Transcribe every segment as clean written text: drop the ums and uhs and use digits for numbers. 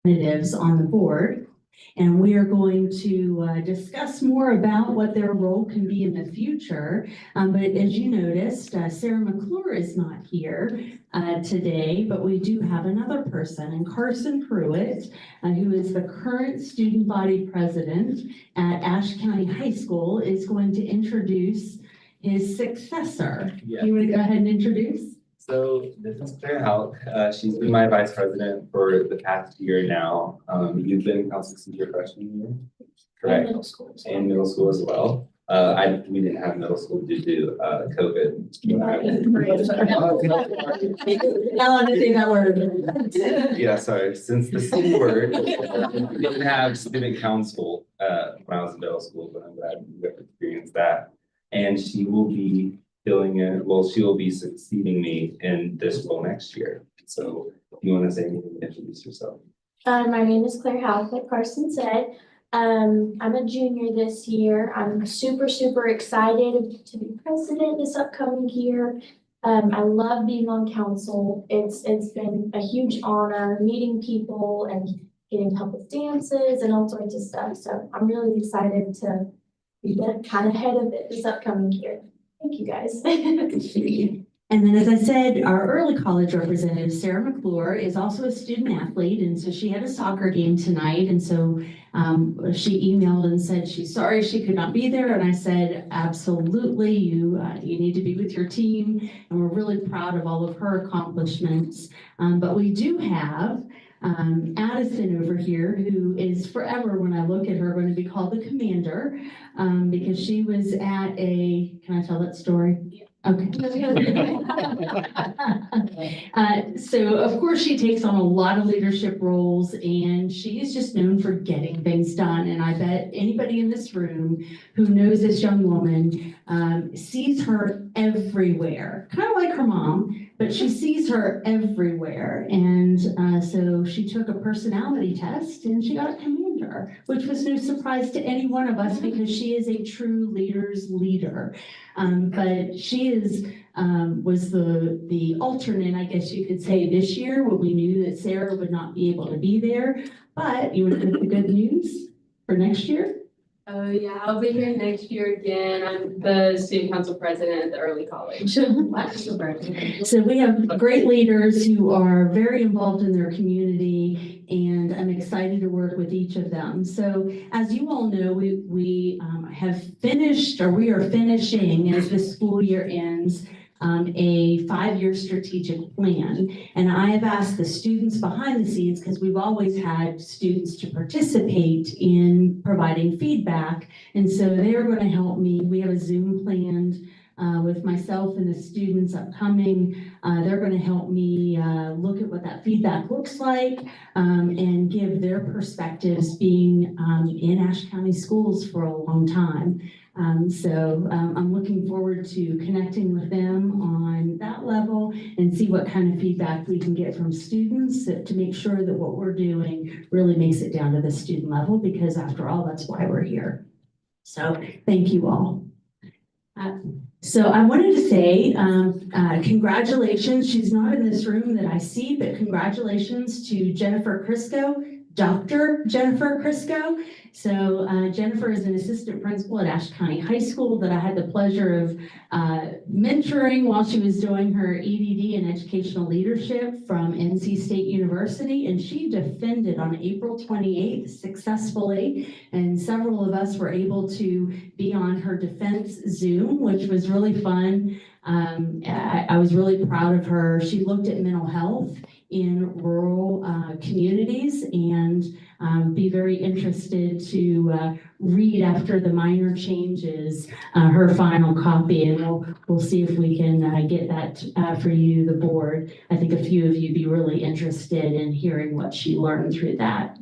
representatives on the board. And we are going to discuss more about what their role can be in the future. But as you noticed, Sarah McClure is not here today, but we do have another person, and Carson Pruitt, who is the current student body president at Ashe County High School, is going to introduce his successor. Yeah. You want to go ahead and introduce? So this is Claire Hauk. She's been my vice president for the past year now. You've been council since your freshman year, correct? And middle school. And middle school as well. We didn't have middle school due to COVID. I want to say that word. Yeah, sorry. Since the C word, we didn't have student council when I was in middle school, but I'm glad you got to experience that. And she will be filling in, well, she will be succeeding me in this role next year. So if you want to say anything, introduce yourself. My name is Claire Hauk, like Carson said. I'm a junior this year. I'm super excited to be president this upcoming year. I love being on council. It's been a huge honor meeting people and getting to help with dances and all sorts of stuff. So I'm really excited to be kind of head of it this upcoming year. Thank you, guys. And then, as I said, our early college representative, Sarah McClure, is also a student athlete. And so she had a soccer game tonight. And so she emailed and said she's sorry she could not be there. And I said, absolutely, you need to be with your team. And we're really proud of all of her accomplishments. But we do have Addison over here, who is forever, when I look at her, going to be called the commander, because she was at a, can I tell that story? Yeah. Okay. So of course she takes on a lot of leadership roles, and she is just known for getting things done. And I bet anybody in this room who knows this young woman sees her everywhere, kind of like her mom, but she sees her everywhere. And so she took a personality test and she got a commander, which was no surprise to any one of us because she is a true leader's leader. But she was the alternate, I guess you could say, this year when we knew that Sarah would not be able to be there. But you want to get the good news for next year? Oh yeah, I'll be here next year again. I'm the student council president at the early college. So we have great leaders who are very involved in their community, and I'm excited to work with each of them. So as you all know, we have finished, or we are finishing as the school year ends, a 5-year strategic plan. And I have asked the students behind the scenes, because we've always had students to participate in providing feedback. And so they're going to help me. We have a Zoom planned with myself and the students upcoming. They're going to help me look at what that feedback looks like and give their perspectives, being in Ashe County schools for a long time. So I'm looking forward to connecting with them on that level and see what kind of feedback we can get from students to make sure that what we're doing really makes it down to the student level, because after all, that's why we're here. So thank you all. So I wanted to say congratulations. She's not in this room that I see, but congratulations to Jennifer Crisco, Dr. Jennifer Crisco. So Jennifer is an assistant principal at Ashe County High School that I had the pleasure of mentoring while she was doing her EDD in educational leadership from NC State University. And she defended on April 28th successfully. And several of us were able to be on her defense Zoom, which was really fun. I was really proud of her. She looked at mental health in rural communities, and be very interested to read, after the minor changes, her final copy, and we'll see if we can get that for you, the board. I think a few of you be really interested in hearing what she learned through that.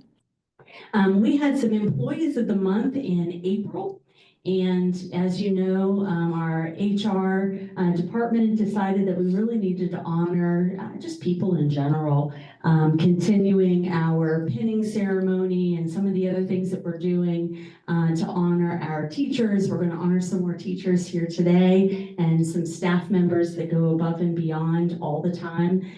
We had some employees of the month in April. And as you know, our HR department decided that we really needed to honor just people in general continuing our pinning ceremony and some of the other things that we're doing to honor our teachers. We're going to honor some more teachers here today and some staff members that go above and beyond all the time.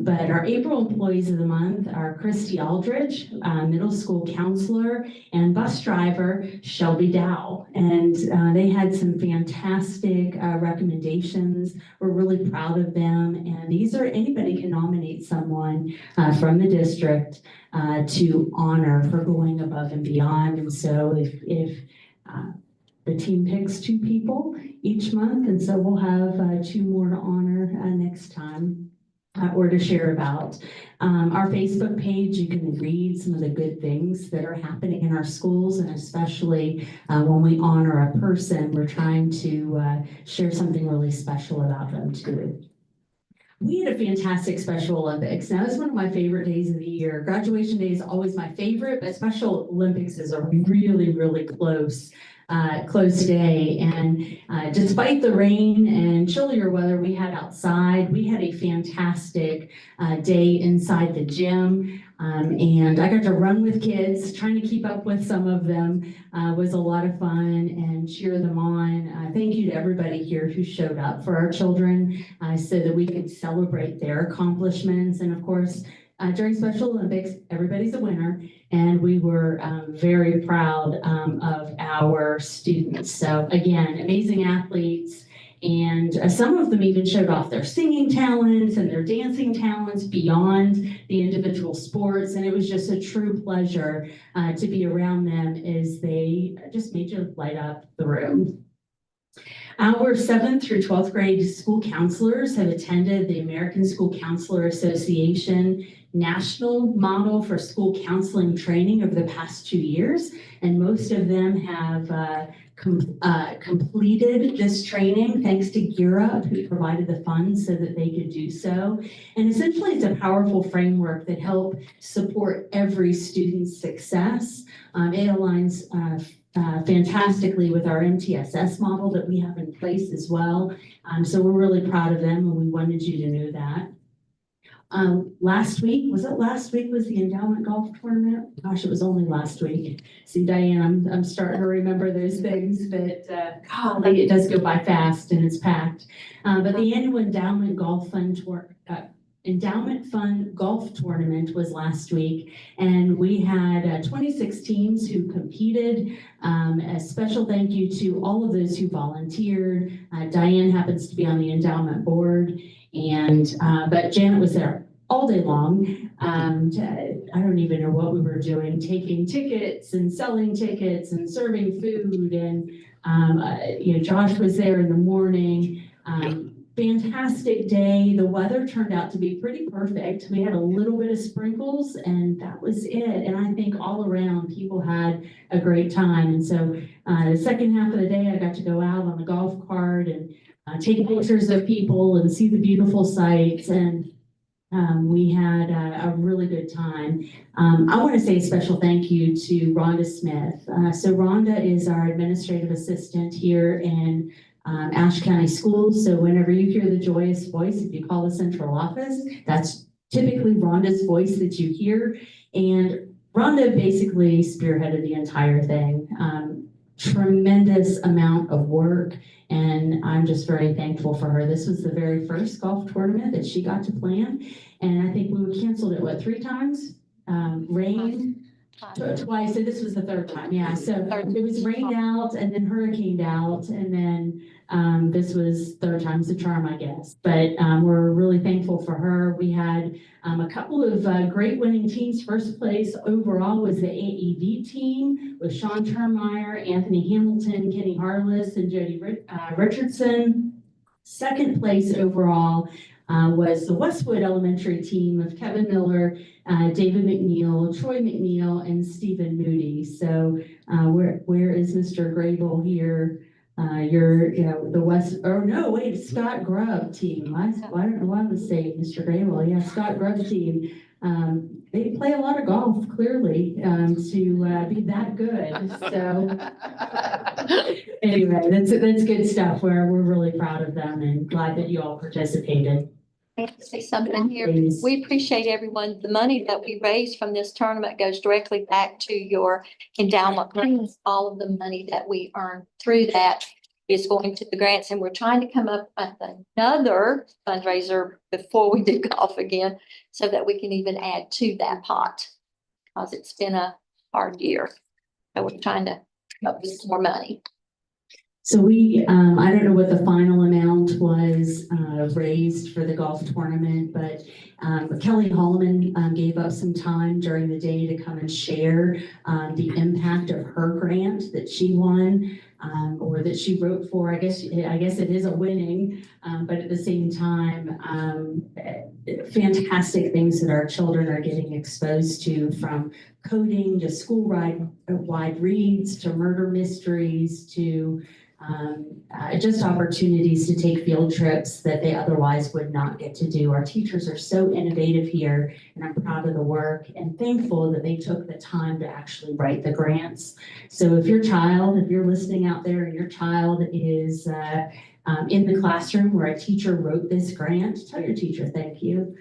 But our April employees of the month are Christy Aldridge, middle school counselor, and bus driver Shelby Dow. And they had some fantastic recommendations. We're really proud of them. And these are, anybody can nominate someone from the district to honor for going above and beyond. And so if the team picks 2 people each month, and so we'll have 2 more to honor next time. Or to share about. Our Facebook page, you can read some of the good things that are happening in our schools, and especially when we honor a person, we're trying to share something really special about them too. We had a fantastic Special Olympics. Now, it's one of my favorite days of the year. Graduation day is always my favorite, but Special Olympics is a really, really close day. And despite the rain and chillier weather we had outside, we had a fantastic day inside the gym. And I got to run with kids. Trying to keep up with some of them was a lot of fun and cheer them on. Thank you to everybody here who showed up for our children so that we could celebrate their accomplishments. And of course, during Special Olympics, everybody's a winner, and we were very proud of our students. So again, amazing athletes, and some of them even showed off their singing talents and their dancing talents beyond the individual sports, and it was just a true pleasure to be around them as they just made you light up the room. Our 7th through 12th grade school counselors have attended the American School Counselor Association National Model for School Counseling Training over the past 2 years, and most of them have completed this training thanks to Gear Up, who provided the funds so that they could do so. And essentially, it's a powerful framework that helps support every student's success. It aligns fantastically with our MTSS model that we have in place as well. So we're really proud of them, and we wanted you to know that. Last week was the endowment golf tournament? Gosh, it was only last week. See, Diane, I'm starting to remember those things, but golly, it does go by fast and it's packed. But the annual Endowment Fund Golf Tournament was last week, and we had 26 teams who competed. A special thank you to all of those who volunteered. Diane happens to be on the endowment board, and but Janet was there all day long. I don't even know what we were doing, taking tickets and selling tickets and serving food, and Josh was there in the morning. Fantastic day. The weather turned out to be pretty perfect. We had a little bit of sprinkles, and that was it. And I think all around people had a great time. And so the second half of the day, I got to go out on the golf cart and take pictures of people and see the beautiful sights. And we had a really good time. I want to say a special thank you to Rhonda Smith. So Rhonda is our administrative assistant here in Ashe County Schools. So whenever you hear the joyous voice, if you call the central office, that's typically Rhonda's voice that you hear. And Rhonda basically spearheaded the entire thing. Tremendous amount of work, and I'm just very thankful for her. This was the very first golf tournament that she got to plan, and I think we canceled it, 3 times? Rain. Twice, so this was the 3rd time, yeah. So it was rained out and then hurricaned out, and then this was 3rd time's the charm, I guess. But we're really thankful for her. We had a couple of great winning teams. First place overall was the AED team with Sean Termeyer, Anthony Hamilton, Kenny Harless, and Jody Richardson. Second place overall was the Westwood Elementary team of Kevin Miller, David McNeil, Troy McNeil, and Stephen Moody. So where is Mr. Grable here? Scott Grubb team. I don't know why I was saying Mr. Grable. Yeah, Scott Grubb team. They play a lot of golf, clearly, to be that good. So anyway, that's good stuff. We're really proud of them and glad that you all participated. Say something here. Please. We appreciate everyone. The money that we raise from this tournament goes directly back to your endowment grants. All of the money that we earn through that is going to the grants, and we're trying to come up with another fundraiser before we do golf again, so that we can even add to that pot, because it's been a hard year. So we're trying to come up with some more money. So we, I don't know what the final amount was raised for the golf tournament, but Kelly Holloman gave up some time during the day to come and share the impact of her grant that she won, or that she wrote for. I guess it is a winning, but at the same time, fantastic things that our children are getting exposed to, from coding to school-wide reads to murder mysteries to just opportunities to take field trips that they otherwise would not get to do. Our teachers are so innovative here, and I'm proud of the work and thankful that they took the time to actually write the grants. So if you're listening out there and your child is in the classroom where a teacher wrote this grant, tell your teacher thank you.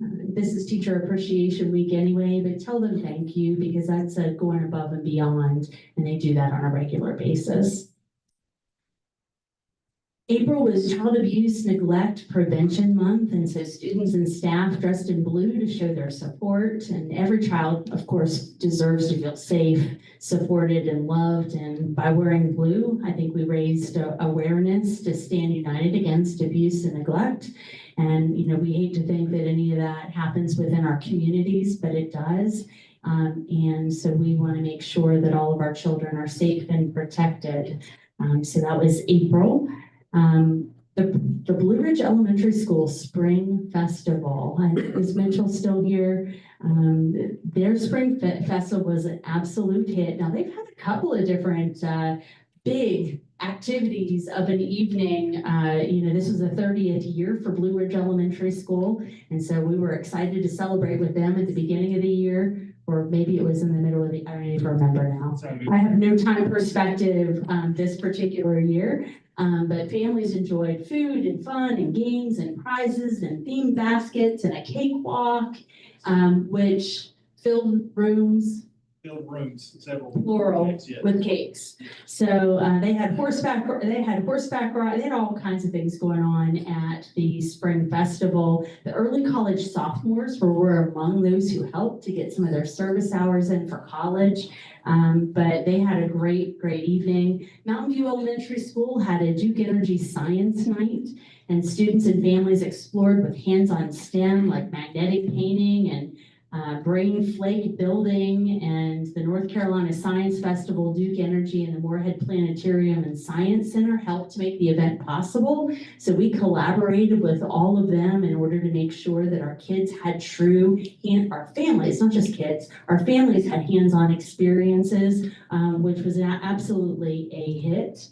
This is Teacher Appreciation Week anyway, but tell them thank you, because that's going above and beyond, and they do that on a regular basis. April was Child Abuse Neglect Prevention Month, and so students and staff dressed in blue to show their support. And every child, of course, deserves to feel safe, supported, and loved. And by wearing blue, I think we raised awareness to stand united against abuse and neglect. And, we hate to think that any of that happens within our communities, but it does. And so we want to make sure that all of our children are safe and protected. So that was April. The Blue Ridge Elementary School Spring Festival. Is Mitchell still here? Their Spring Festival was an absolute hit. Now, they've had a couple of different big activities of an evening. This was the 30th year for Blue Ridge Elementary School, and so we were excited to celebrate with them at the beginning of the year, or maybe it was in the middle of the, I don't even remember now. I have no time perspective this particular year. But families enjoyed food and fun and games and prizes and themed baskets and a cakewalk, which filled rooms, several plural, yes. with cakes. So they had horseback ride, they had all kinds of things going on at the Spring Festival. The early college sophomores were among those who helped to get some of their service hours in for college. But they had a great evening. Mountain View Elementary School had a Duke Energy Science Night, and students and families explored with hands-on STEM like magnetic painting and brain flake building, and the North Carolina Science Festival, Duke Energy, and the Moorhead Planetarium and Science Center helped to make the event possible. So we collaborated with all of them in order to make sure that our kids had our families, not just kids, our families had hands-on experiences, which was absolutely a hit.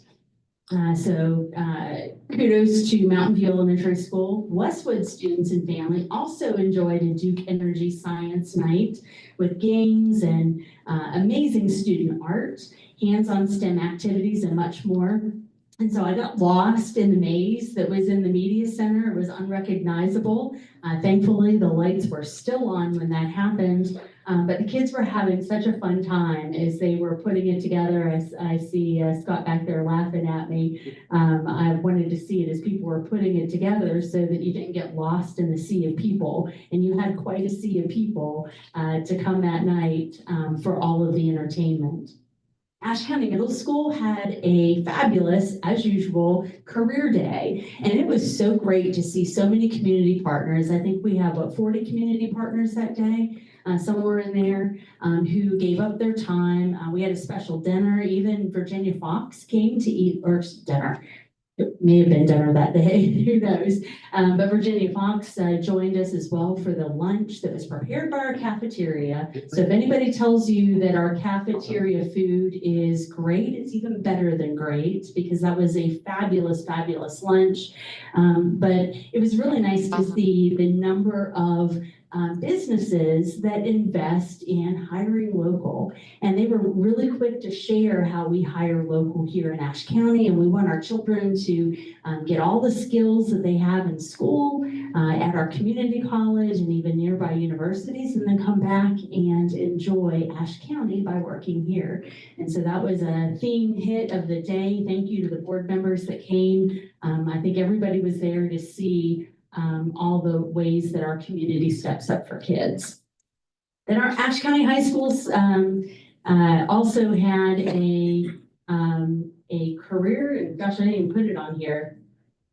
Kudos to Mountain View Elementary School. Westwood students and family also enjoyed a Duke Energy Science Night with games and amazing student art, hands-on STEM activities, and much more. And so I got lost in the maze that was in the media center. It was unrecognizable. Thankfully, the lights were still on when that happened. But the kids were having such a fun time as they were putting it together. I see Scott back there laughing at me. I wanted to see it as people were putting it together so that you didn't get lost in the sea of people. And you had quite a sea of people to come that night for all of the entertainment. Ashe County Middle School had a fabulous, as usual, career day, and it was so great to see so many community partners. I think we have, 40 community partners that day, somewhere in there, who gave up their time. We had a special dinner. Even Virginia Fox came to eat, or dinner. It may have been dinner that day, who knows. But Virginia Fox joined us as well for the lunch that was prepared by our cafeteria. So if anybody tells you that our cafeteria food is great, it's even better than great, because that was a fabulous, fabulous lunch. But it was really nice to see the number of businesses that invest in hiring local. And they were really quick to share how we hire local here in Ashe County, and we want our children to get all the skills that they have in school, at our community college and even nearby universities, and then come back and enjoy Ashe County by working here. And so that was a theme hit of the day. Thank you to the board members that came. I think everybody was there to see all the ways that our community steps up for kids. Then our Ashe County High Schools also had a career, and gosh, I didn't even put it on here.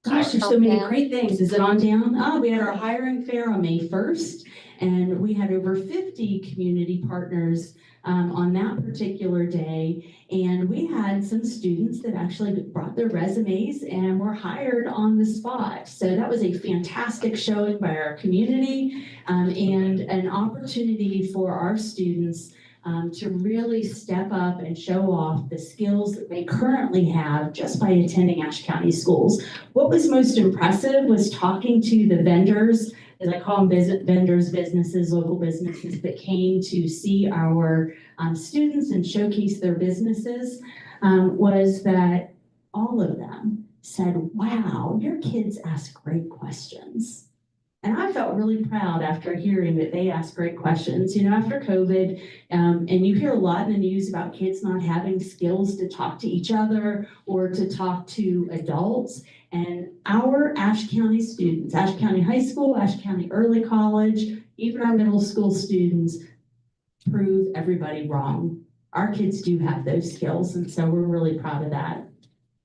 Gosh, there's so many great things. Is it on down? Oh, we had our hiring fair on May 1st, and we had over 50 community partners on that particular day. And we had some students that actually brought their resumes and were hired on the spot. So that was a fantastic showing by our community, and an opportunity for our students to really step up and show off the skills that they currently have just by attending Ashe County schools. What was most impressive was talking to the vendors, as I call them, vendors, businesses, local businesses that came to see our students and showcase their businesses, was that all of them said, wow, your kids ask great questions. And I felt really proud after hearing that they asked great questions. You know, after COVID, and you hear a lot in the news about kids not having skills to talk to each other or to talk to adults. And our Ashe County students, Ashe County High School, Ashe County Early College, even our middle school students prove everybody wrong. Our kids do have those skills, and so we're really proud of that.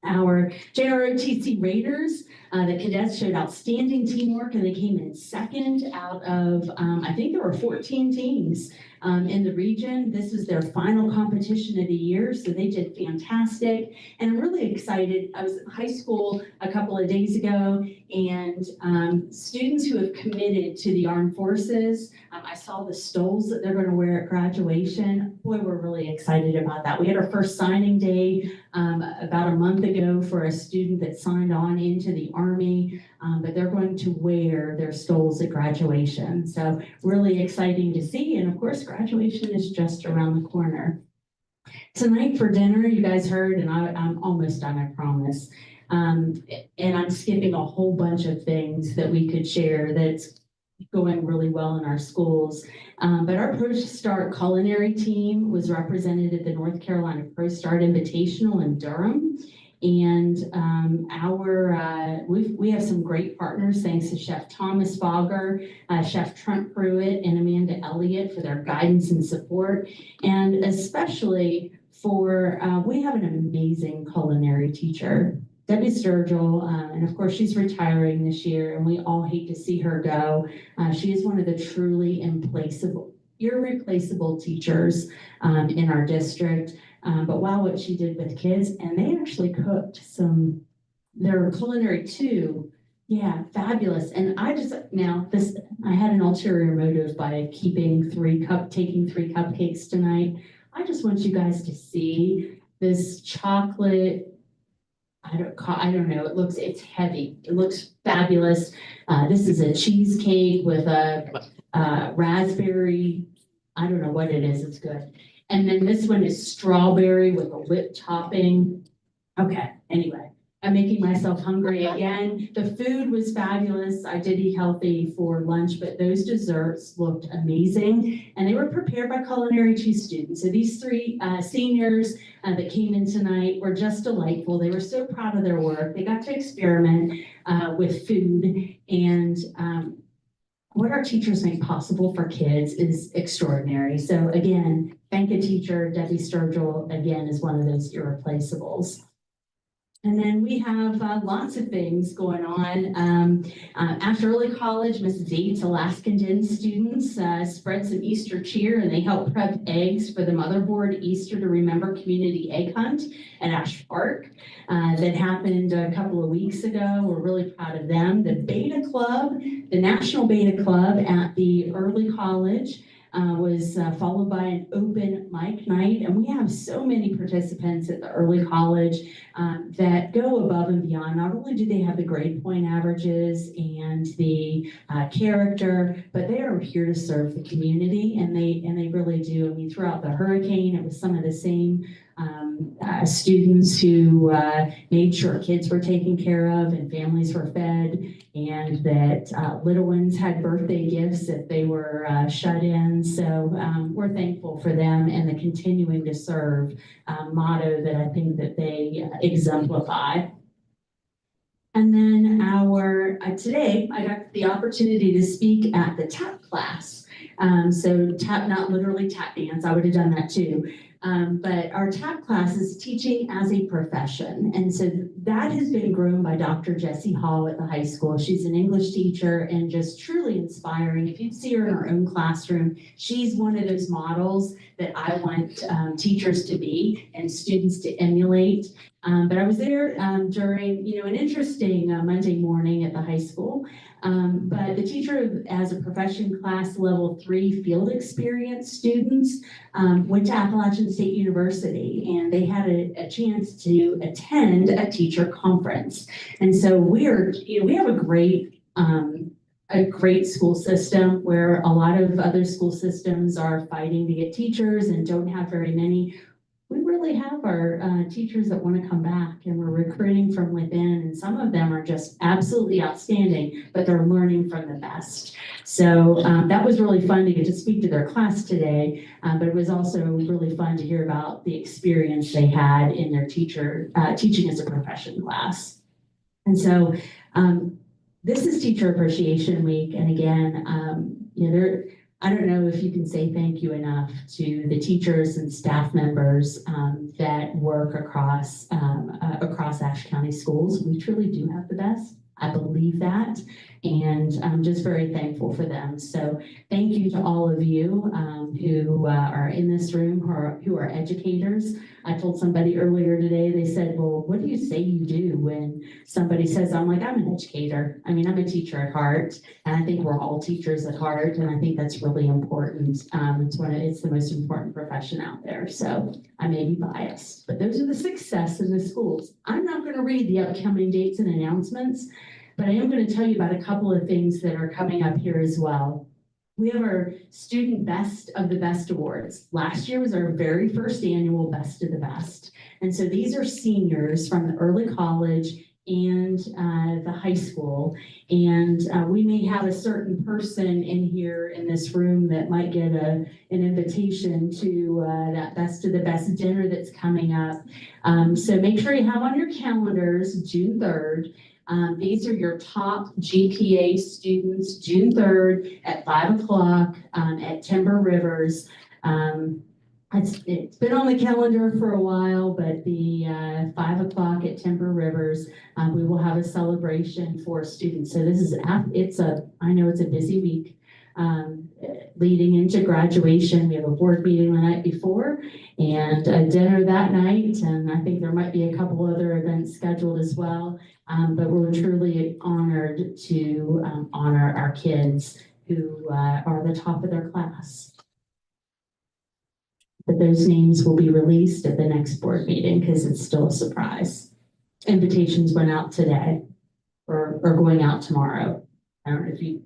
Our JROTC Raiders, the cadets showed outstanding teamwork, and they came in second out of, I think there were 14 teams in the region. This was their final competition of the year, so they did fantastic. And I'm really excited. I was in high school a couple of days ago, and students who have committed to the armed forces, I saw the stoles that they're going to wear at graduation. Boy, we're really excited about that. We had our first signing day about a month ago for a student that signed on into the Army, but they're going to wear their stoles at graduation. So really exciting to see. And of course, graduation is just around the corner. Tonight for dinner, you guys heard, and I'm almost done, I promise. And I'm skipping a whole bunch of things that we could share that's going really well in our schools. But our Pro Start culinary team was represented at the North Carolina Pro Start Invitational in Durham. And we have some great partners, thanks to Chef Thomas Fogger, Chef Trent Pruitt, and Amanda Elliott for their guidance and support. And especially for, we have an amazing culinary teacher, Debbie Sturgill, and of course she's retiring this year, and we all hate to see her go. She is one of the truly irreplaceable teachers in our district. But wow, what she did with kids, and they actually cooked their culinary too. Yeah, fabulous. And I had an ulterior motive by taking 3 cupcakes tonight. I just want you guys to see this chocolate. I don't know. It's heavy. It looks fabulous. This is a cheesecake with a raspberry. I don't know what it is. It's good. And then this one is strawberry with a whipped topping. Okay, anyway, I'm making myself hungry again. The food was fabulous. I did eat healthy for lunch, but those desserts looked amazing. And they were prepared by culinary cheese students. So these 3 seniors that came in tonight were just delightful. They were so proud of their work. They got to experiment with food, and what our teachers make possible for kids is extraordinary. So again, thank a teacher. Debbie Sturgill, again, is one of those irreplaceables. And then we have lots of things going on. After early college, Mrs. Yates Alaskan Den students spread some Easter cheer, and they helped prep eggs for the Motherboard Easter to Remember Community Egg Hunt at Ash Park that happened a couple of weeks ago. We're really proud of them. The Beta Club, the National Beta Club at the early college, was followed by an open mic night. And we have so many participants at the early college that go above and beyond. Not only do they have the grade point averages and the character, but they are here to serve the community, and they really do. I mean, throughout the hurricane, it was some of the same students who made sure kids were taken care of and families were fed, and that little ones had birthday gifts if they were shut in. So we're thankful for them and the continuing to serve motto that I think that they exemplify. And then today I got the opportunity to speak at the tap class. So tap, not literally tap dance, I would have done that too. But our TAP class is teaching as a profession. And so that has been grown by Dr. Jessie Hall at the high school. She's an English teacher and just truly inspiring. If you see her in her own classroom, she's one of those models that I want teachers to be and students to emulate. But I was there during, an interesting Monday morning at the high school. But the teacher as a profession class level 3 field experience students went to Appalachian State University, and they had a chance to attend a teacher conference. And so we have a great school system where a lot of other school systems are fighting to get teachers and don't have very many. We really have our teachers that want to come back, and we're recruiting from within, and some of them are just absolutely outstanding, but they're learning from the best. So that was really fun to get to speak to their class today, but it was also really fun to hear about the experience they had in their teaching as a profession class. And so this is Teacher Appreciation Week, and again, I don't know if you can say thank you enough to the teachers and staff members that work across Ashe County schools. We truly do have the best. I believe that, and I'm just very thankful for them. So thank you to all of you who are in this room, who are educators. I told somebody earlier today, they said, well, what do you say you do when somebody says, I'm an educator. I mean, I'm a teacher at heart, and I think we're all teachers at heart, and I think that's really important. It's the most important profession out there. So I may be biased, but those are the success in the schools. I'm not going to read the upcoming dates and announcements, but I am going to tell you about a couple of things that are coming up here as well. We have our Student Best of the Best Awards. Last year was our very first annual Best of the Best. And so these are seniors from the early college and the high school. And we may have a certain person in here in this room that might get an invitation to that Best of the Best dinner that's coming up. So make sure you have on your calendars June 3rd. These are your top GPA students, June 3rd at 5 o'clock at Timber Rivers. It's been on the calendar for a while, but the 5 o'clock at Timber Rivers, we will have a celebration for students. So this is, I know it's a busy week leading into graduation. We have a board meeting the night before and a dinner that night. And I think there might be a couple other events scheduled as well. But we're truly honored to honor our kids who are the top of their class. But those names will be released at the next board meeting because it's still a surprise. Invitations went out today or going out tomorrow. I don't know if you,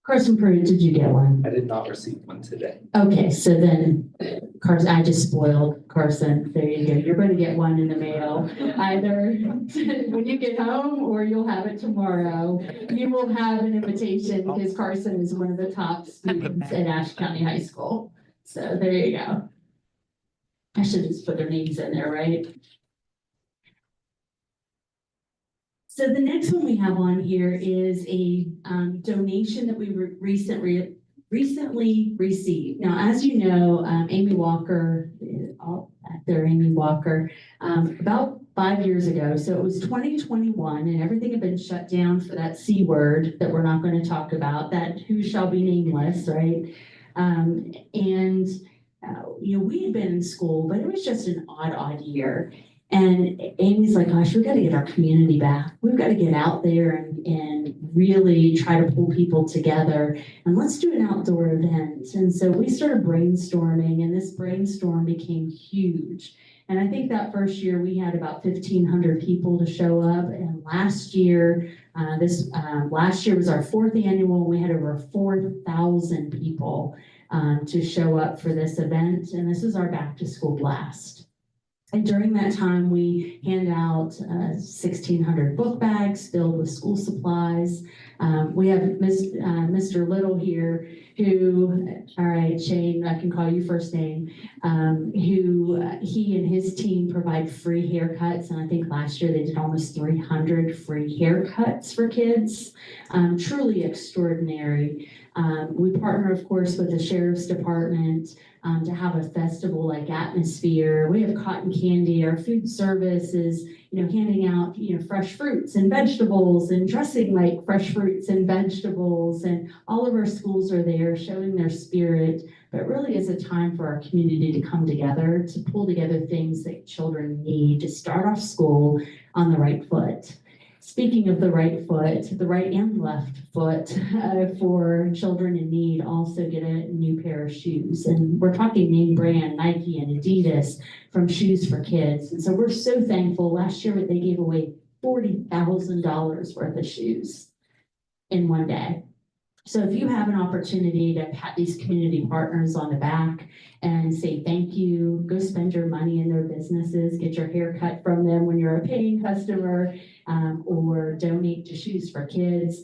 Carson Pruitt, did you get one? I did not receive one today. Okay, so then Carson, I just spoiled Carson. There you go. You're going to get one in the mail either when you get home or you'll have it tomorrow. You will have an invitation because Carson is one of the top students at Ashe County High School. So there you go. I should just put their names in there, right? So the next one we have on here is a donation that we recently received. Now, as you know, Amy Walker, all back there, Amy Walker, about 5 years ago, so it was 2021, and everything had been shut down for that C word that we're not going to talk about, that who shall be nameless, right? We had been in school, but it was just an odd year. And Amy's like, gosh, we've got to get our community back. We've got to get out there and really try to pull people together. And let's do an outdoor event. And so we started brainstorming, and this brainstorm became huge. And I think that first year we had about 1,500 people to show up. And last year, last year was our 4th annual. We had over 4,000 people to show up for this event. And this is our back to school blast. And during that time, we hand out 1,600 book bags filled with school supplies. We have Mr. Little here who, all right, Shane, I can call you first name, who he and his team provide free haircuts. And I think last year they did almost 300 free haircuts for kids. Truly extraordinary. We partner, of course, with the Sheriff's Department to have a festival-like atmosphere. We have cotton candy. Our food service is, handing out, fresh fruits and vegetables and dressing like fresh fruits and vegetables. And all of our schools are there showing their spirit, but really is a time for our community to come together, to pull together things that children need to start off school on the right foot. Speaking of the right foot, the right and left foot for children in need also get a new pair of shoes. And we're talking name brand, Nike and Adidas, from Shoes for Kids. And so we're so thankful. Last year they gave away $40,000 worth of shoes in one day. So if you have an opportunity to pat these community partners on the back and say thank you, go spend your money in their businesses, get your hair cut from them when you're a paying customer, or donate to Shoes for Kids,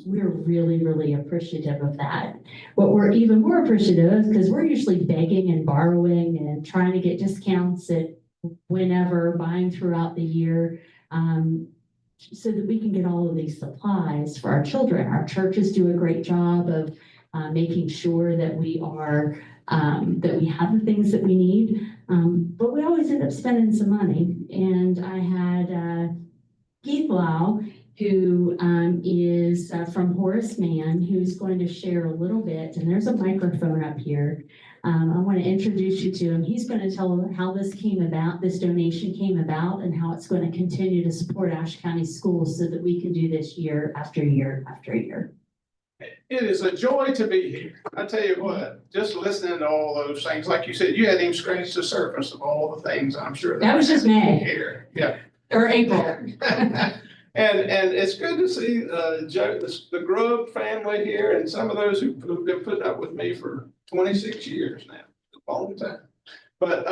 we're really, really appreciative of that. What we're even more appreciative of, because we're usually begging and borrowing and trying to get discounts at whenever, buying throughout the year, so that we can get all of these supplies for our children. Our churches do a great job of making sure that we are that we have the things that we need, but we always end up spending some money. And I had Keith Lau, who is from Horace Mann, who's going to share a little bit, and there's a microphone up here. I want to introduce you to him. He's going to tell how this came about, this donation came about, and how it's going to continue to support Ashe County schools so that we can do this year after year after year. It is a joy to be here. I tell you what, just listening to all those things, like you said, you hadn't even scratched the surface of all the things I'm sure. That was just May. Here, yeah. Or April. And it's good to see Joe, the Grubb family here, and some of those who've been putting up with me for 26 years now, a long time. But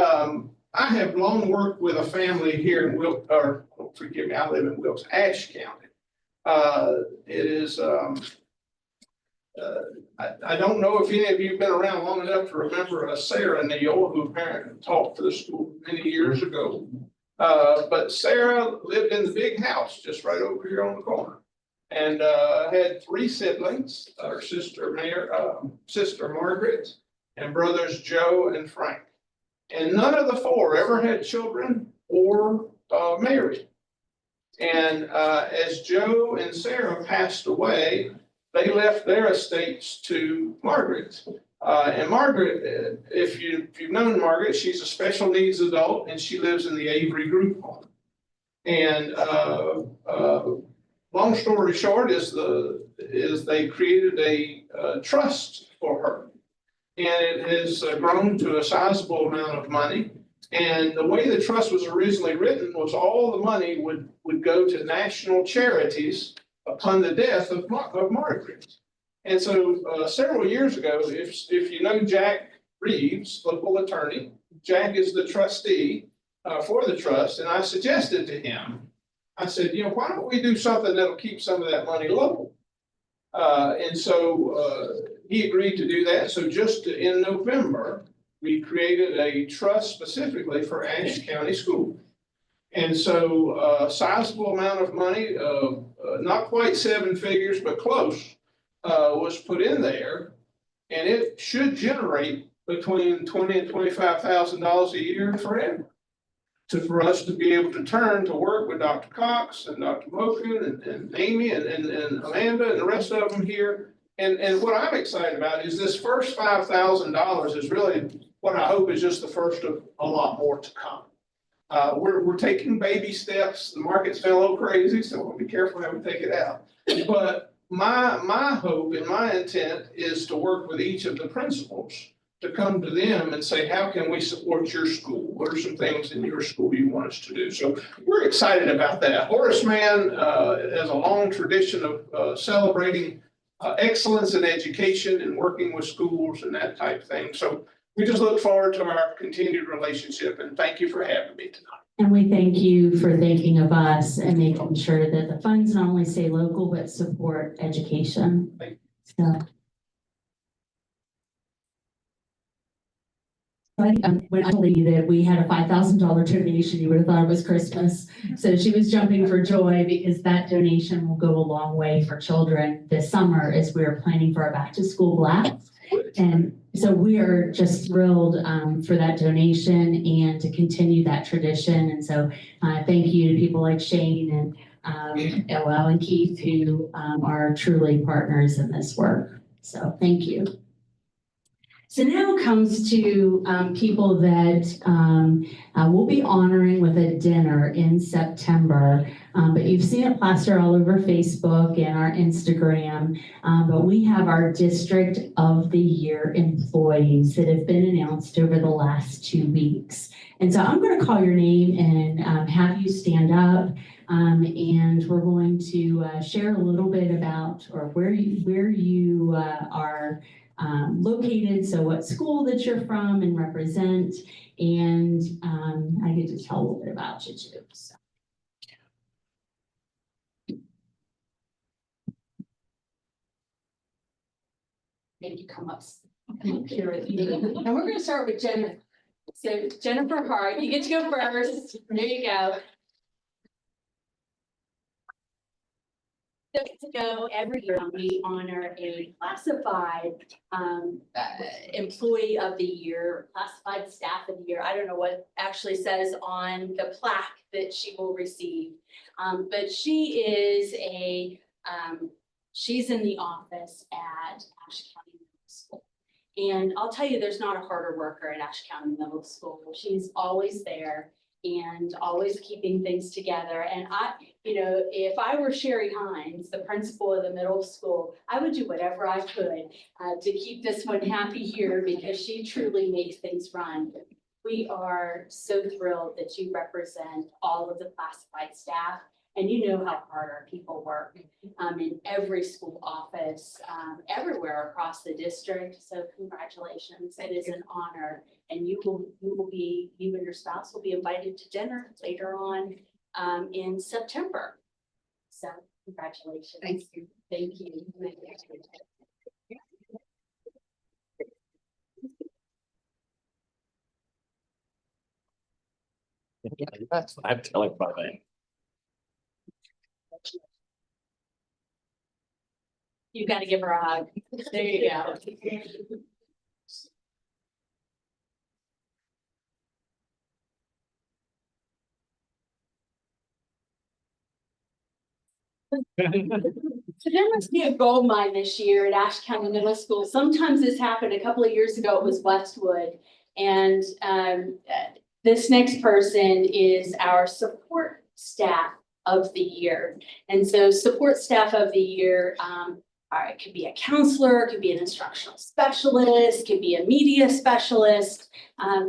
I have long worked with a family here in forgive me, I live in Wilkes, Ashe County. It is, I don't know if any of you have been around long enough to remember Sarah Neal, who apparently taught for the school many years ago. But Sarah lived in the big house just right over here on the corner, and had 3 siblings, her sister Margaret, and brothers Joe and Frank. And none of the 4 ever had children or married. And as Joe and Sarah passed away, they left their estates to Margaret. And Margaret, if you've known Margaret, she's a special needs adult, and she lives in the Avery group home. And long story short is they created a trust for her, and it has grown to a sizable amount of money. And the way the trust was originally written was all the money would go to national charities upon the death of Margaret. And so several years ago, if you know Jack Reeves, local attorney, Jack is the trustee for the trust, and I suggested to him, I said, why don't we do something that'll keep some of that money local? And so he agreed to do that. So just in November, we created a trust specifically for Ashe County Schools. And so a sizable amount of money, not quite 7 figures, but close, was put in there, and it should generate between $20,000 and $25,000 a year forever. For us to be able to turn to work with Dr. Cox and Dr. Mokin and Amy and Amanda and the rest of them here. And what I'm excited about is this first $5,000 is really what I hope is just the first of a lot more to come. We're taking baby steps. The market's been a little crazy, so we'll be careful how we take it out. But my hope and my intent is to work with each of the principals to come to them and say, how can we support your school? What are some things in your school you want us to do? So we're excited about that. Horace Mann has a long tradition of celebrating excellence in education and working with schools and that type of thing. So we just look forward to our continued relationship, and thank you for having me tonight. And we thank you for thinking of us and making sure that the funds not only stay local, but support education. Thank So. When I told you that we had a $5,000 donation, you would have thought it was Christmas. So she was jumping for joy because that donation will go a long way for children this summer as we're planning for our back to school blast. And so we are just thrilled for that donation and to continue that tradition. And so thank you to people like Shane and LL and Keith who are truly partners in this work. So thank you. So now comes to people that we'll be honoring with a dinner in September. But you've seen it plastered all over Facebook and our Instagram. But we have our District of the Year employees that have been announced over the last 2 weeks. And so I'm going to call your name and have you stand up. And we're going to share a little bit about or where you are located, so what school that you're from and represent, and I get to tell a little bit about you too. So. Maybe come up here with me. And we're going to start with Jennifer. So Jennifer Hart, you get to go first. There you go. So every year we honor a classified employee of the year, classified staff of the year. I don't know what actually says on the plaque that she will receive, but she is she's in the office at Ashe County Middle School. And I'll tell you, there's not a harder worker at Ashe County Middle School. She's always there and always keeping things together. And if I were Sherry Hines, the principal of the middle school, I would do whatever I could to keep this one happy here because she truly makes things run. We are so thrilled that you represent all of the classified staff. And you know how hard our people work in every school office, everywhere across the district. So congratulations, it is an honor. And you and your spouse will be invited to dinner later on in September. So congratulations. Thank you. Thank you. I'm telling my man. You got to give her a hug. There you go. So there must be a gold mine this year at Ashe County Middle School. Sometimes this happened. A couple of years ago, it was Westwood. And this next person is our support staff of the year. And so support staff of the year, it could be a counselor, it could be an instructional specialist, it could be a media specialist.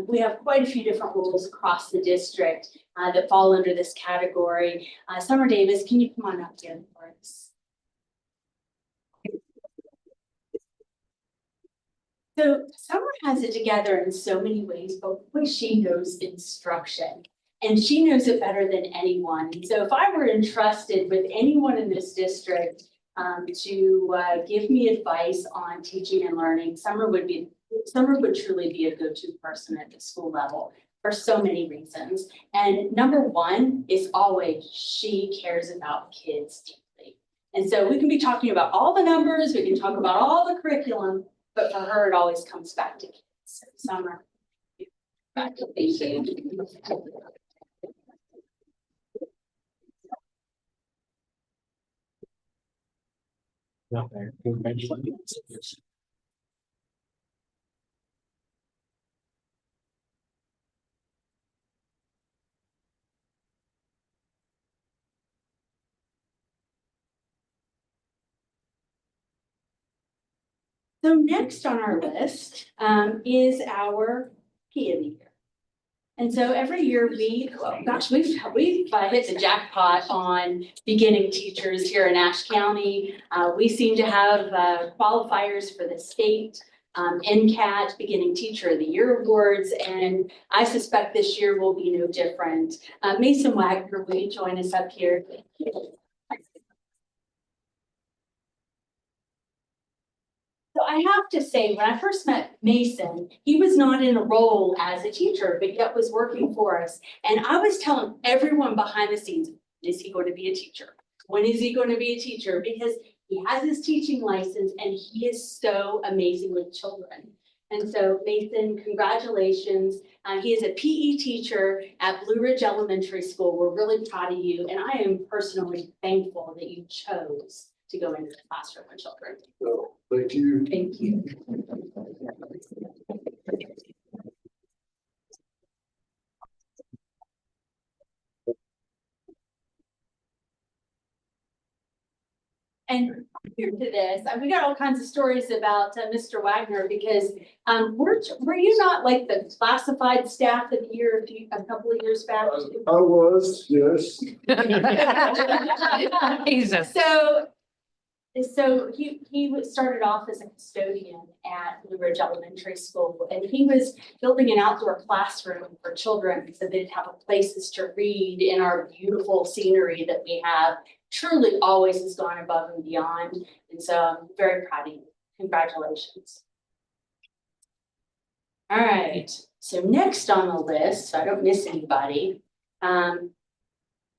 We have quite a few different roles across the district that fall under this category. Summer Davis, can you come on up here for us? So Summer has it together in so many ways, but boy, she knows instruction. And she knows it better than anyone. So if I were entrusted with anyone in this district to give me advice on teaching and learning, Summer would truly be a go-to person at the school level for so many reasons. And number one is always she cares about kids deeply. And so we can be talking about all the numbers, we can talk about all the curriculum, but for her, it always comes back to kids. So Summer, back to you. So next on our list is our P of the year. And so every year we've hit the jackpot on beginning teachers here in Ashe County. We seem to have qualifiers for the state NCAT Beginning Teacher of the Year awards, and I suspect this year will be no different. Mason Wagner, will you join us up here? So I have to say, when I first met Mason, he was not in a role as a teacher, but yet was working for us. And I was telling everyone behind the scenes, is he going to be a teacher? When is he going to be a teacher? Because he has his teaching license and he is so amazing with children. And so Mason, congratulations. He is a PE teacher at Blue Ridge Elementary School. We're really proud of you. And I am personally thankful that you chose to go into the classroom with children. Well, thank you. Thank you. And here to this, we got all kinds of stories about Mr. Wagner because were you not like the classified staff of the year a couple of years back? I was, yes. So he started off as a custodian at Blue Ridge Elementary School, and he was building an outdoor classroom for children so they'd have places to read in our beautiful scenery that we have. Truly always has gone above and beyond, and so I'm very proud of you. Congratulations. All right, so next on the list, so I don't miss anybody. Well,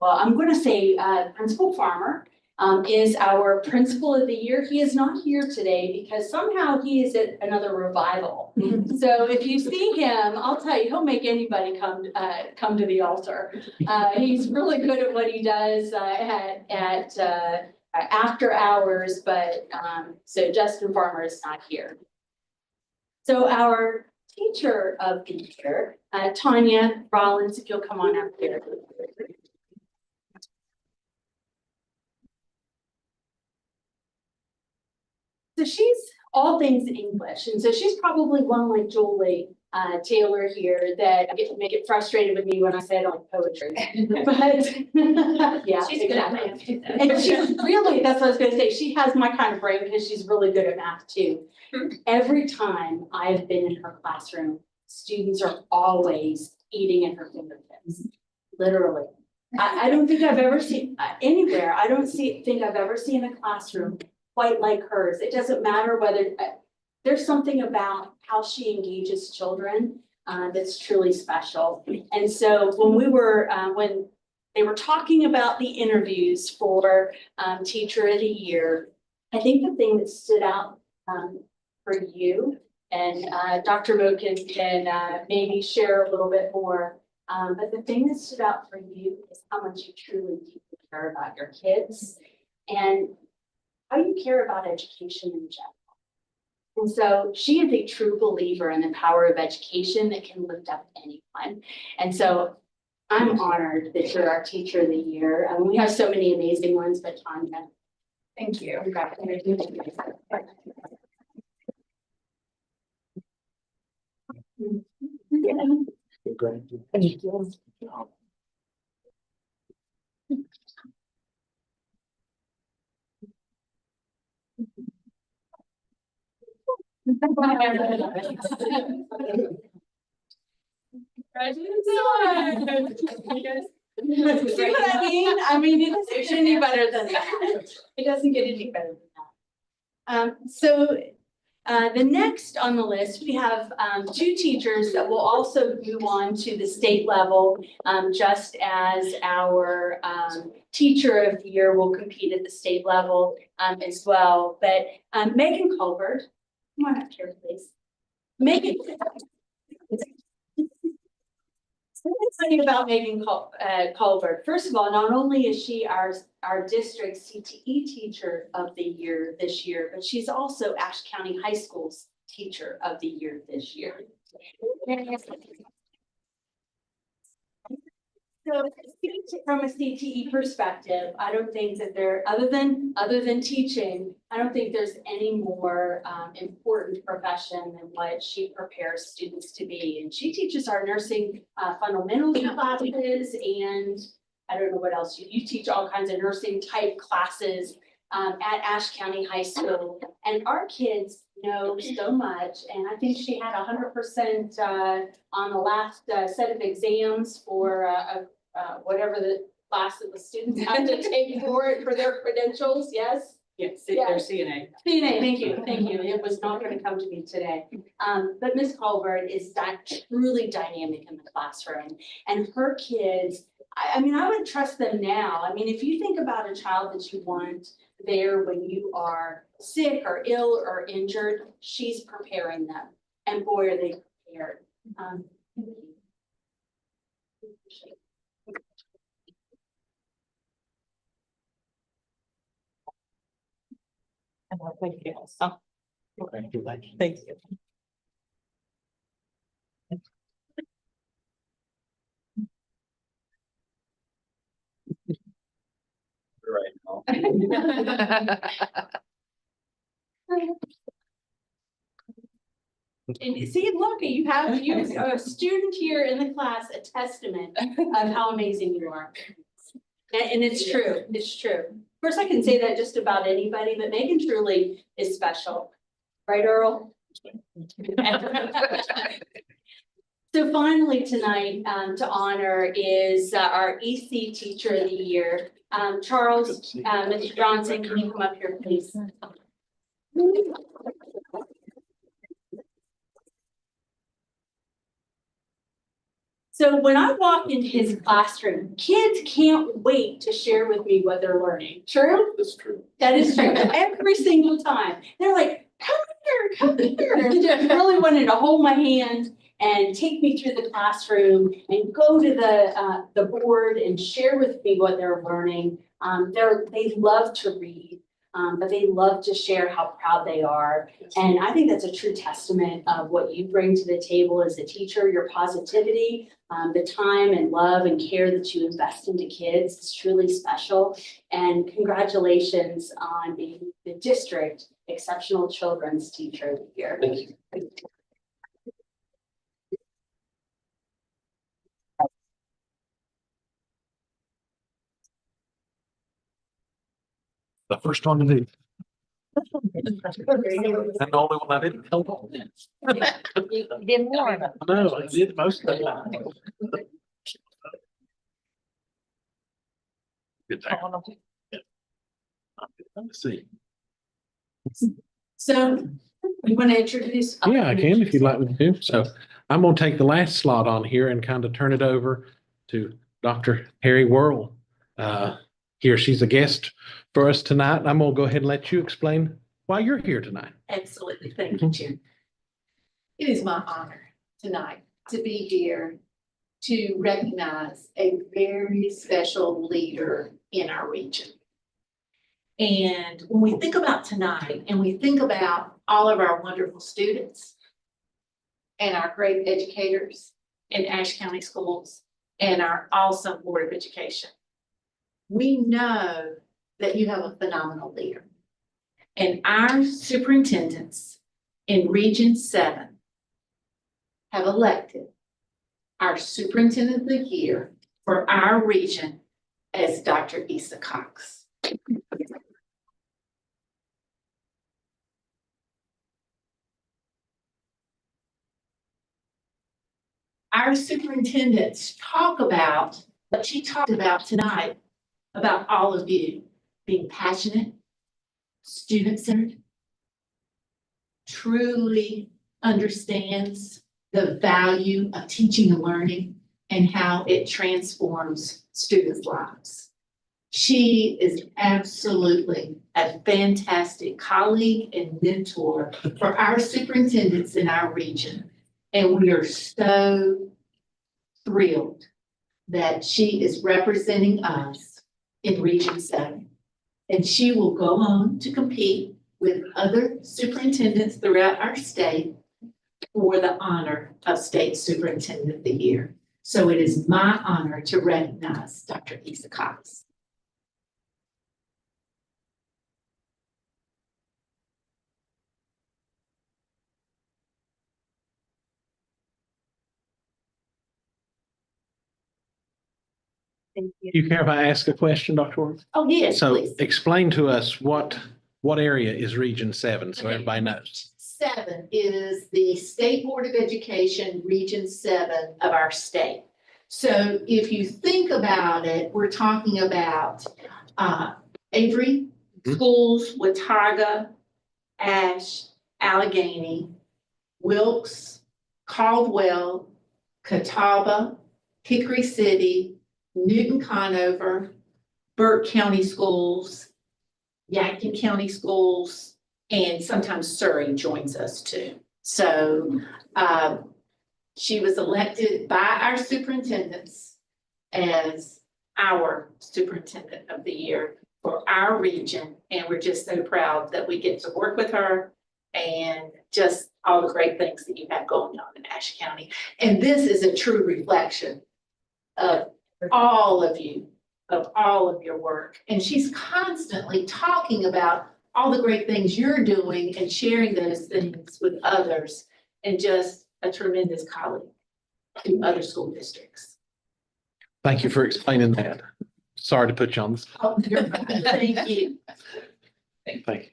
I'm going to say Principal Farmer. Is our principal of the year. He is not here today because somehow he is at another revival. So if you see him, I'll tell you, he'll make anybody come to the altar. He's really good at what he does at after hours, but so Justin Farmer is not here. So our teacher of the year, Tanya Rollins, if you'll come on up here. So she's all things English, and so she's probably one like Julie Taylor here that make it frustrated with me when I say I don't like poetry. But yeah, She's exactly. good at math. And she's really, that's what I was gonna say, she has my kind of brain because she's really good at math too. Every time I've been in her classroom, students are always eating at her fingertips, literally. I don't think I've ever seen anywhere, think I've ever seen a classroom quite like hers. It doesn't matter whether, there's something about how she engages children that's truly special. And so when they were talking about the interviews for Teacher of the Year, I think the thing that stood out for you, and Dr. Moe can maybe share a little bit more, but the thing that stood out for you is how much you truly deeply care about your kids and how you care about education in general. And so she is a true believer in the power of education that can lift up anyone. And so I'm honored that you're our Teacher of the Year. We have so many amazing ones, but Tanya, thank you. Congratulations. Thank you. See what I mean? I mean, it doesn't get any better than that. It doesn't get any better than that. The next on the list, we have two teachers that will also move on to the state level, just as our Teacher of the Year will compete at the state level as well. But Megan Colbert, come on up here, please. Megan. Something about Megan Colbert. First of all, not only is she our district CTE Teacher of the Year this year, but she's also Ashe County High School's Teacher of the Year this year. So from a CTE perspective, I don't think that there, other than teaching, I don't think there's any more important profession than what she prepares students to be. And she teaches our nursing fundamentals classes, and I don't know what else, you teach all kinds of nursing type classes at Ashe County High School. And our kids know so much, and I think she had 100% on the last set of exams for whatever the class that the students have to take for their credentials, yes? Yes, Yeah. they're CNA. CNA, thank you. It was not gonna come to me today. But Ms. Colbert is truly dynamic in the classroom, and her kids, I mean, I would trust them now. I mean, if you think about a child that you want there when you are sick or ill or injured, she's preparing them, and boy, are they prepared. Thank you. Oh, thank you. Right now. And see, look, you have a student here in the class, a testament of how amazing you are. And it's true, it's true. Of course, I can say that just about anybody, but Megan truly is special. Right, Earl? So finally tonight, to honor is our EC Teacher of the Year. Charles, Mr. Johnson, can you come up here, please? So when I walk into his classroom, kids can't wait to share with me what they're learning. True? That's true. That is true. Every single time. They're like, come here. Just really wanted to hold my hand and take me through the classroom and go to the board and share with me what they're learning. They love to read, but they love to share how proud they are. And I think that's a true testament of what you bring to the table as a teacher, your positivity, the time and love and care that you invest into kids is truly special. And congratulations on being the district Exceptional Children's Teacher of the Year. Thank you. The first one to do. And the only one I didn't tell all. You didn't warn them. No, I did most of the time. Good time. Let's see. So you want to introduce? Yeah, I can if you'd like me to. So I'm going to take the last slot on here and kind of turn it over to Dr. Harry Worrell. Here, she's a guest for us tonight. I'm going to go ahead and let you explain why you're here tonight. Absolutely. Thank you, Jim. It is my honor tonight to be here to recognize a very special leader in our region. And when we think about tonight and we think about all of our wonderful students and our great educators in Ashe County Schools and our awesome Board of Education, we know that you have a phenomenal leader. And our superintendents in Region 7 have elected our Superintendent of the Year for our region as Dr. Issa Cox. Our superintendents talk about what she talked about tonight, about all of you being passionate, student-centered, truly understands the value of teaching and learning and how it transforms students' lives. She is absolutely a fantastic colleague and mentor for our superintendents in our region. And we are so thrilled that she is representing us in Region 7. And she will go on to compete with other superintendents throughout our state for the honor of State Superintendent of the Year. So it is my honor to recognize Dr. Lisa Cox. You care if I ask a question, Dr. Ward? Oh, yes, So please. explain to us what area is Region 7, so Okay. everybody knows. 7 is the State Board of Education, Region 7 of our state. So if you think about it, we're talking about Avery, Mhm. schools, Watauga, Ash, Allegheny, Wilkes, Caldwell, Catawba, Hickory City, Newton Conover, Burke County Schools, Yankton County Schools, and sometimes Surrey joins us too. So she was elected by our superintendents as our superintendent of the year for our region. And we're just so proud that we get to work with her and just all the great things that you have going on in Ashe County. And this is a true reflection of all of you, of all of your work. And she's constantly talking about all the great things you're doing and sharing those things with others, and just a tremendous colleague to other school districts. Thank you for explaining that. Sorry to put you on the spot. Oh, you're fine. Thank you. Thank you.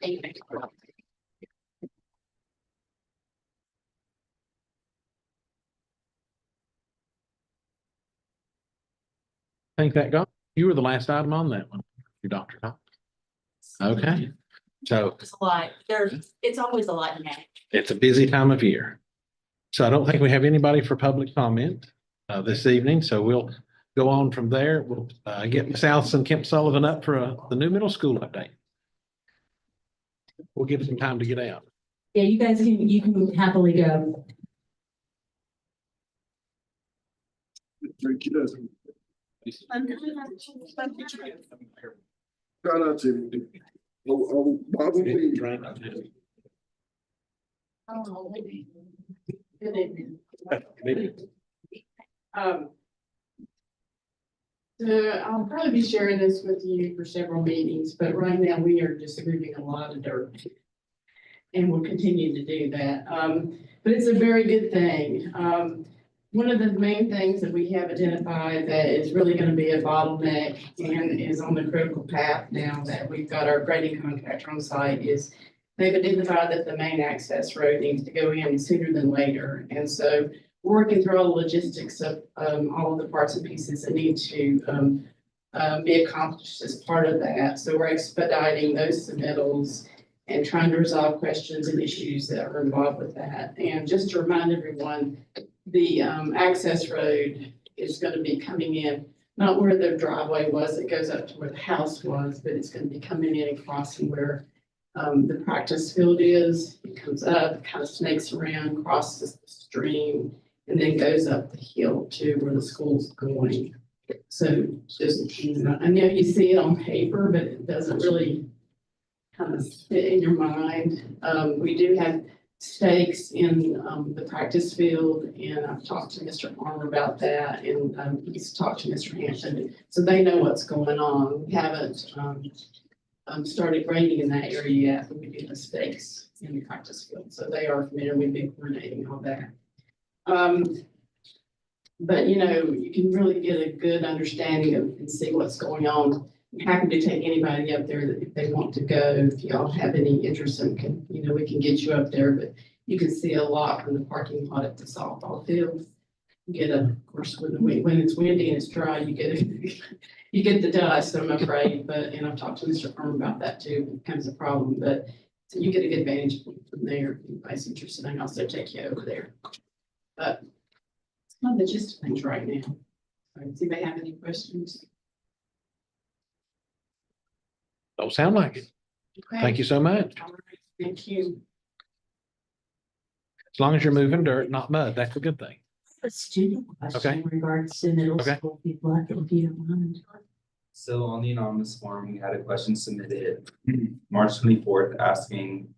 Thank you. I think that got, you were the last item on that one, you Dr. Cox. Okay, so It's a lot. It's always a lot now. it's a busy time of year. So I don't think we have anybody for public comment this evening, so we'll go on from there. We'll get Ms. Allison Kemp Sullivan up for the new middle school update. We'll give some time to get out. Yeah, you can happily go. Thank you. Try not to. Probably. Good evening. I'll probably be sharing this with you for several meetings, but right now we are just moving a lot of dirt. And we'll continue to do that. But it's a very good thing. One of the main things that we have identified that is really going to be a bottleneck and is on the critical path now that we've got our grading contractor on site is they've identified that the main access road needs to go in sooner than later. And so we're working through all the logistics of all of the parts and pieces that need to be accomplished as part of that. So we're expediting those submittals and trying to resolve questions and issues that are involved with that. And just to remind everyone, the access road is going to be coming in, not where the driveway was, it goes up to where the house was, but it's going to be coming in and crossing where the practice field is. It comes up, kind of snakes around, crosses the stream, and then goes up the hill to where the school's going. So just, I know you see it on paper, but it doesn't really kind of fit in your mind. We do have stakes in the practice field, and I've talked to Mr. Armour about that, and he's talked to Mr. Hampton, so they know what's going on. We haven't started grading in that area yet, but we do have stakes in the practice field, so they are familiar. We've been coordinating all that. But you know, you can really get a good understanding of and see what's going on. I'm happy to take anybody up there that if they want to go, if y'all have any interest in, we can get you up there, but you can see a lot from the parking lot at the softball field. You get of course, when it's windy and it's dry, you get the dust, I'm afraid, and I've talked to Mr. Firm about that too, it becomes a problem, but so you get a good vantage point from there. If anybody's interested, I can also take you over there. But it's not the gist of things right now. Does anybody have any questions? Don't sound like it. Okay. Thank you so much. All right, thank you. As long as you're moving dirt, not mud, that's a good thing. A student question in regards to middle Okay. school people, if you don't mind. So on the anonymous form, we had a question submitted March 24th asking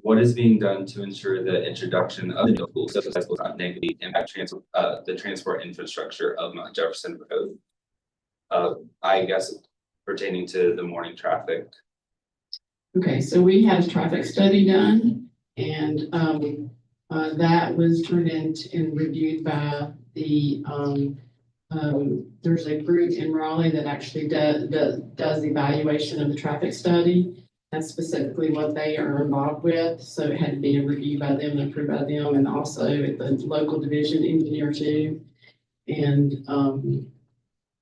what is being done to ensure the introduction of the middle school so that will not negatively impact the transport infrastructure of Mount Jefferson Road? I guess pertaining to the morning traffic. Okay, so we had a traffic study done and, that was turned in and reviewed by the, there's a group in Raleigh that actually does the evaluation of the traffic study. That's specifically what they are involved with, so it had to be a review by them and approved by them, and also at the local division engineer too. And,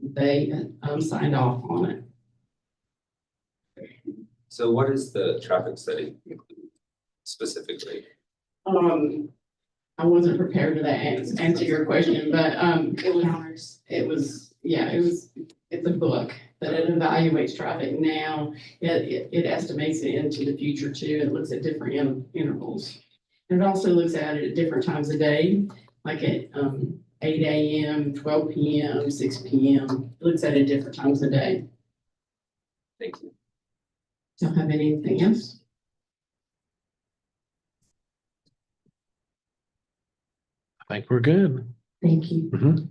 they, signed off on it. So what is the traffic study specifically? I wasn't prepared to answer your question, but, it's a book that it evaluates traffic now. It estimates it into the future too. It looks at different intervals. And it also looks at it at different times of day, like at, 8 a.m., 12 p.m., 6 p.m. It looks at it different times of day. Thank you. Don't have anything else? I think we're good. Thank you. Mhm.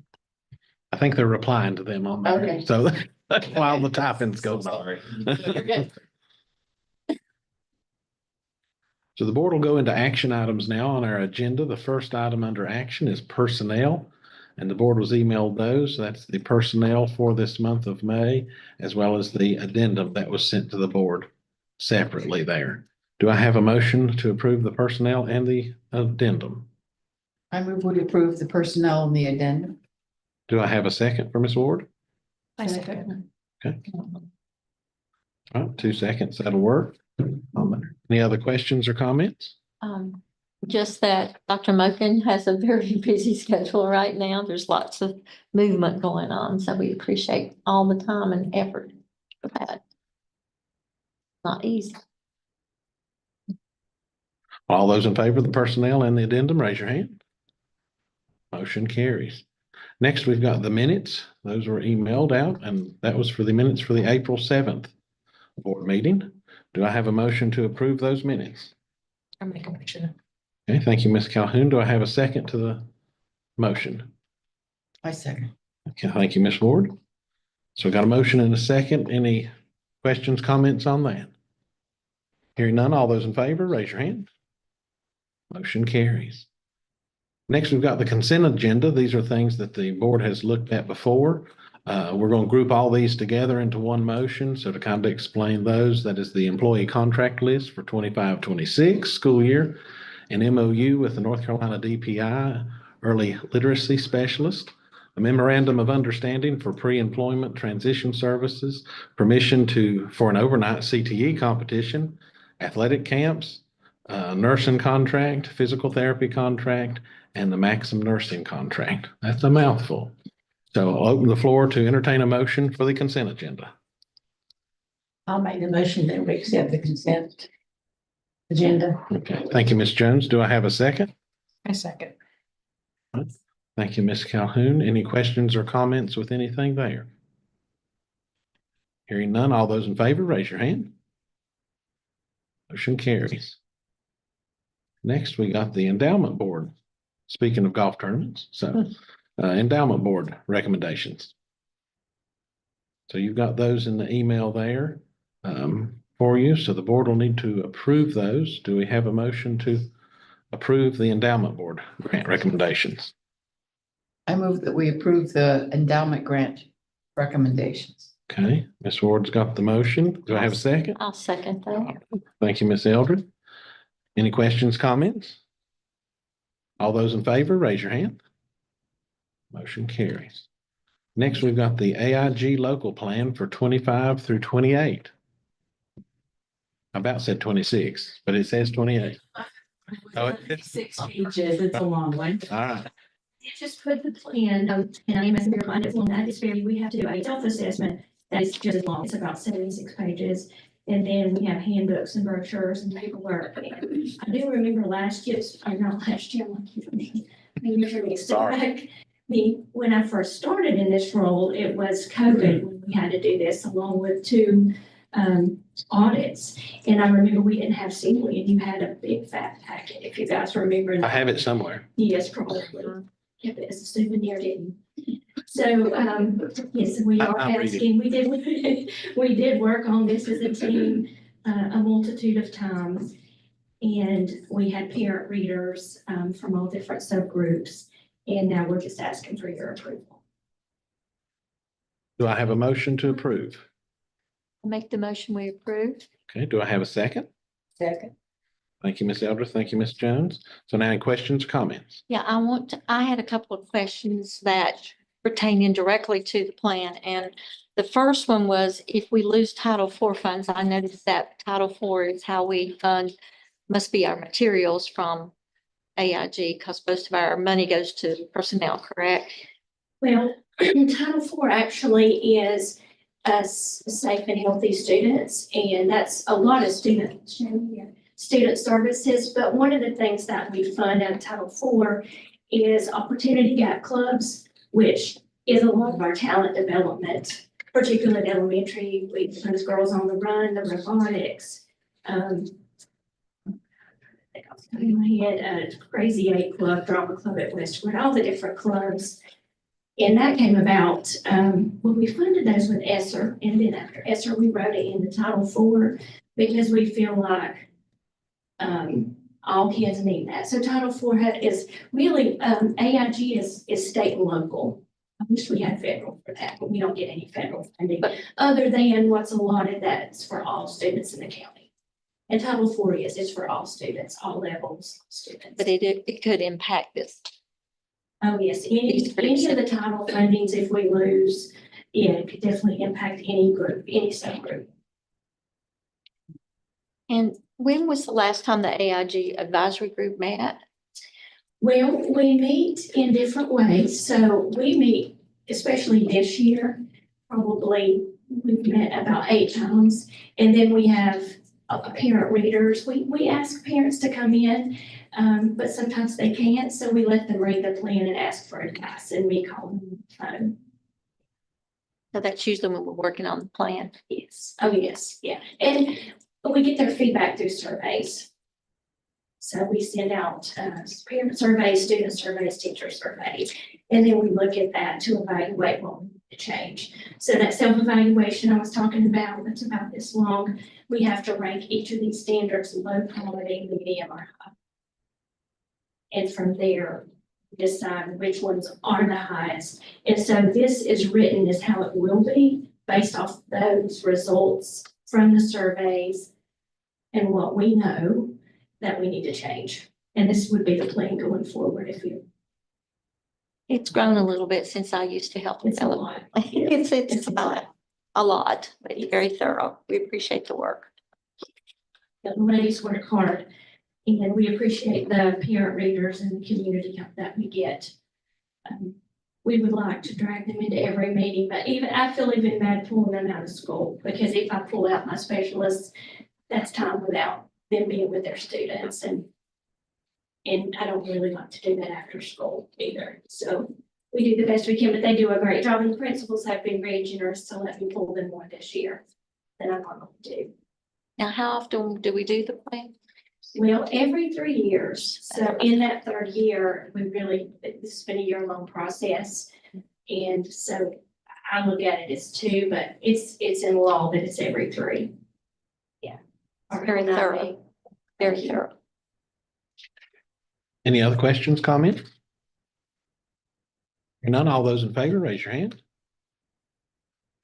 I think they're replying to them on that. Okay. So while the typing's going on. Sorry. You're good. So the board will go into action items now on our agenda. The first item under action is personnel. And the board was emailed those. That's the personnel for this month of May, as well as the addendum that was sent to the board separately there. Do I have a motion to approve the personnel and the addendum? I move we approve the personnel and the addendum. Do I have a second for Ms. Ward? I second. Okay. All right, 2 seconds. That'll work. Any other questions or comments? Just that Dr. Moken has a very busy schedule right now. There's lots of movement going on, so we appreciate all the time and effort for that. Not easy. All those in favor of the personnel and the addendum, raise your hand. Motion carries. Next, we've got the minutes. Those were emailed out, and that was for the minutes for the April 7th board meeting. Do I have a motion to approve those minutes? I make a motion. Okay, thank you, Ms. Calhoun. Do I have a second to the motion? I second. Okay, thank you, Ms. Ward. So we got a motion and a second. Any questions, comments on that? Hearing none, all those in favor, raise your hand. Motion carries. Next, we've got the consent agenda. These are things that the board has looked at before. We're going to group all these together into one motion. So to kind of explain those, that is the employee contract list for 25-26 school year, an MOU with the North Carolina DPI early literacy specialist, a memorandum of understanding for pre-employment transition services, permission for an overnight CTE competition, athletic camps, nursing contract, physical therapy contract, and the Maxim nursing contract. That's a mouthful. So I'll open the floor to entertain a motion for the consent agenda. I'll make the motion that we accept the consent agenda. Okay, thank you, Ms. Jones. Do I have a second? I second. Thank you, Ms. Calhoun. Any questions or comments with anything there? Hearing none, all those in favor, raise your hand. Motion carries. Next, we got the endowment board. Speaking of golf tournaments, so endowment board recommendations. So you've got those in the email there for you. So the board will need to approve those. Do we have a motion to approve the endowment board grant recommendations? I move that we approve the endowment grant recommendations. Okay, Ms. Ward's got the motion. Do I have a second? I'll second that. Thank you, Ms. Eldred. Any questions, comments? All those in favor, raise your hand. Motion carries. Next, we've got the AIG local plan for 25 through 28. I about said 26, but it says 28. Oh, it's 6 pages, it's a long one. all right. You just put the plan, and I must remind it's on that disparity, we have to do a self-assessment that is just as long, it's about 76 pages. And then we have handbooks and brochures and paperwork. And I do remember last year, not last year, when I first started in this role, it was COVID when we had to do this along with 2 audits. And I remember we didn't have Sealy and you had a big fat packet, if you guys remember. I have it somewhere. Yes, probably. Kept it as a souvenir, didn't. So, yes, we are I'll read it. asking, we did work on this as a team, a multitude of times. And we had parent readers, from all different subgroups. And now we're just asking for your approval. Do I have a motion to approve? I'll make the motion we approve. Okay, do I have a second? Second. Thank you, Ms. Elders. Thank you, Ms. Jones. So now any questions, comments? Yeah, I had a couple of questions that pertain indirectly to the plan. And the first one was, if we lose Title IV funds, I noticed that Title IV is how we fund, must be our materials from AIG, because most of our money goes to personnel, correct? Well, Title IV actually is safe and healthy students, and that's a lot of student services. But one of the things that we fund out of Title IV is Opportunity Gap Clubs, which is a lot of our talent development, particularly at elementary. We fund Girls on the Run, the robotics. I think I was putting my head, Crazy Eight Club, Drama Club at Westwood, all the different clubs. And that came about, when we funded those with ESSER, and then after ESSER, we wrote it into Title IV because we feel like all kids need that. So Title IV is really, AIG is state and local. I wish we had federal for that, but we don't get any federal funding, other than what's allotted that's for all students in the county. And Title IV is for all students, all levels of students. But it could impact this. Oh, yes, any of the title fundings, if we lose, yeah, it could definitely impact any group, any subgroup. And when was the last time the AIG advisory group met? Well, we meet in different ways. So we meet, especially this year, probably we've met about 8 times. And then we have parent readers. We ask parents to come in, but sometimes they can't. So we let them read the plan and ask for advice, and we call them on the phone. So that's usually when we're working on the plan. Yes. Oh, yes. Yeah. And we get their feedback through surveys. So we send out parent surveys, student surveys, teacher surveys, and then we look at that to evaluate what we need to change. So that self-evaluation I was talking about, that's about this long. We have to rank each of these standards: low, quality, medium, or high. And from there, decide which ones are the highest. And so this is written as how it will be based off those results from the surveys and what we know that we need to change. And this would be the plan going forward if you. It's grown a little bit since I used to help It's a develop. lot. It's not a lot, but it's very thorough. We appreciate the work. The ladies work hard, and we appreciate the parent readers and the community help that we get. We would like to drag them into every meeting, but I feel even bad pulling them out of school, because if I pull out my specialists, that's time without them being with their students, and I don't really like to do that after school either. So we do the best we can, but they do a great job, and the principals have been very generous to let me pull them more this year than I normally do. Now, how often do we do the plan? Well, every 3 years. So in that 3rd year, this has been a year-long process. And so I look at it as 2, but it's in law that it's every 3. Yeah. Very thorough. Very thorough. Any other questions, comments? Hearing none, all those in favor, raise your hand.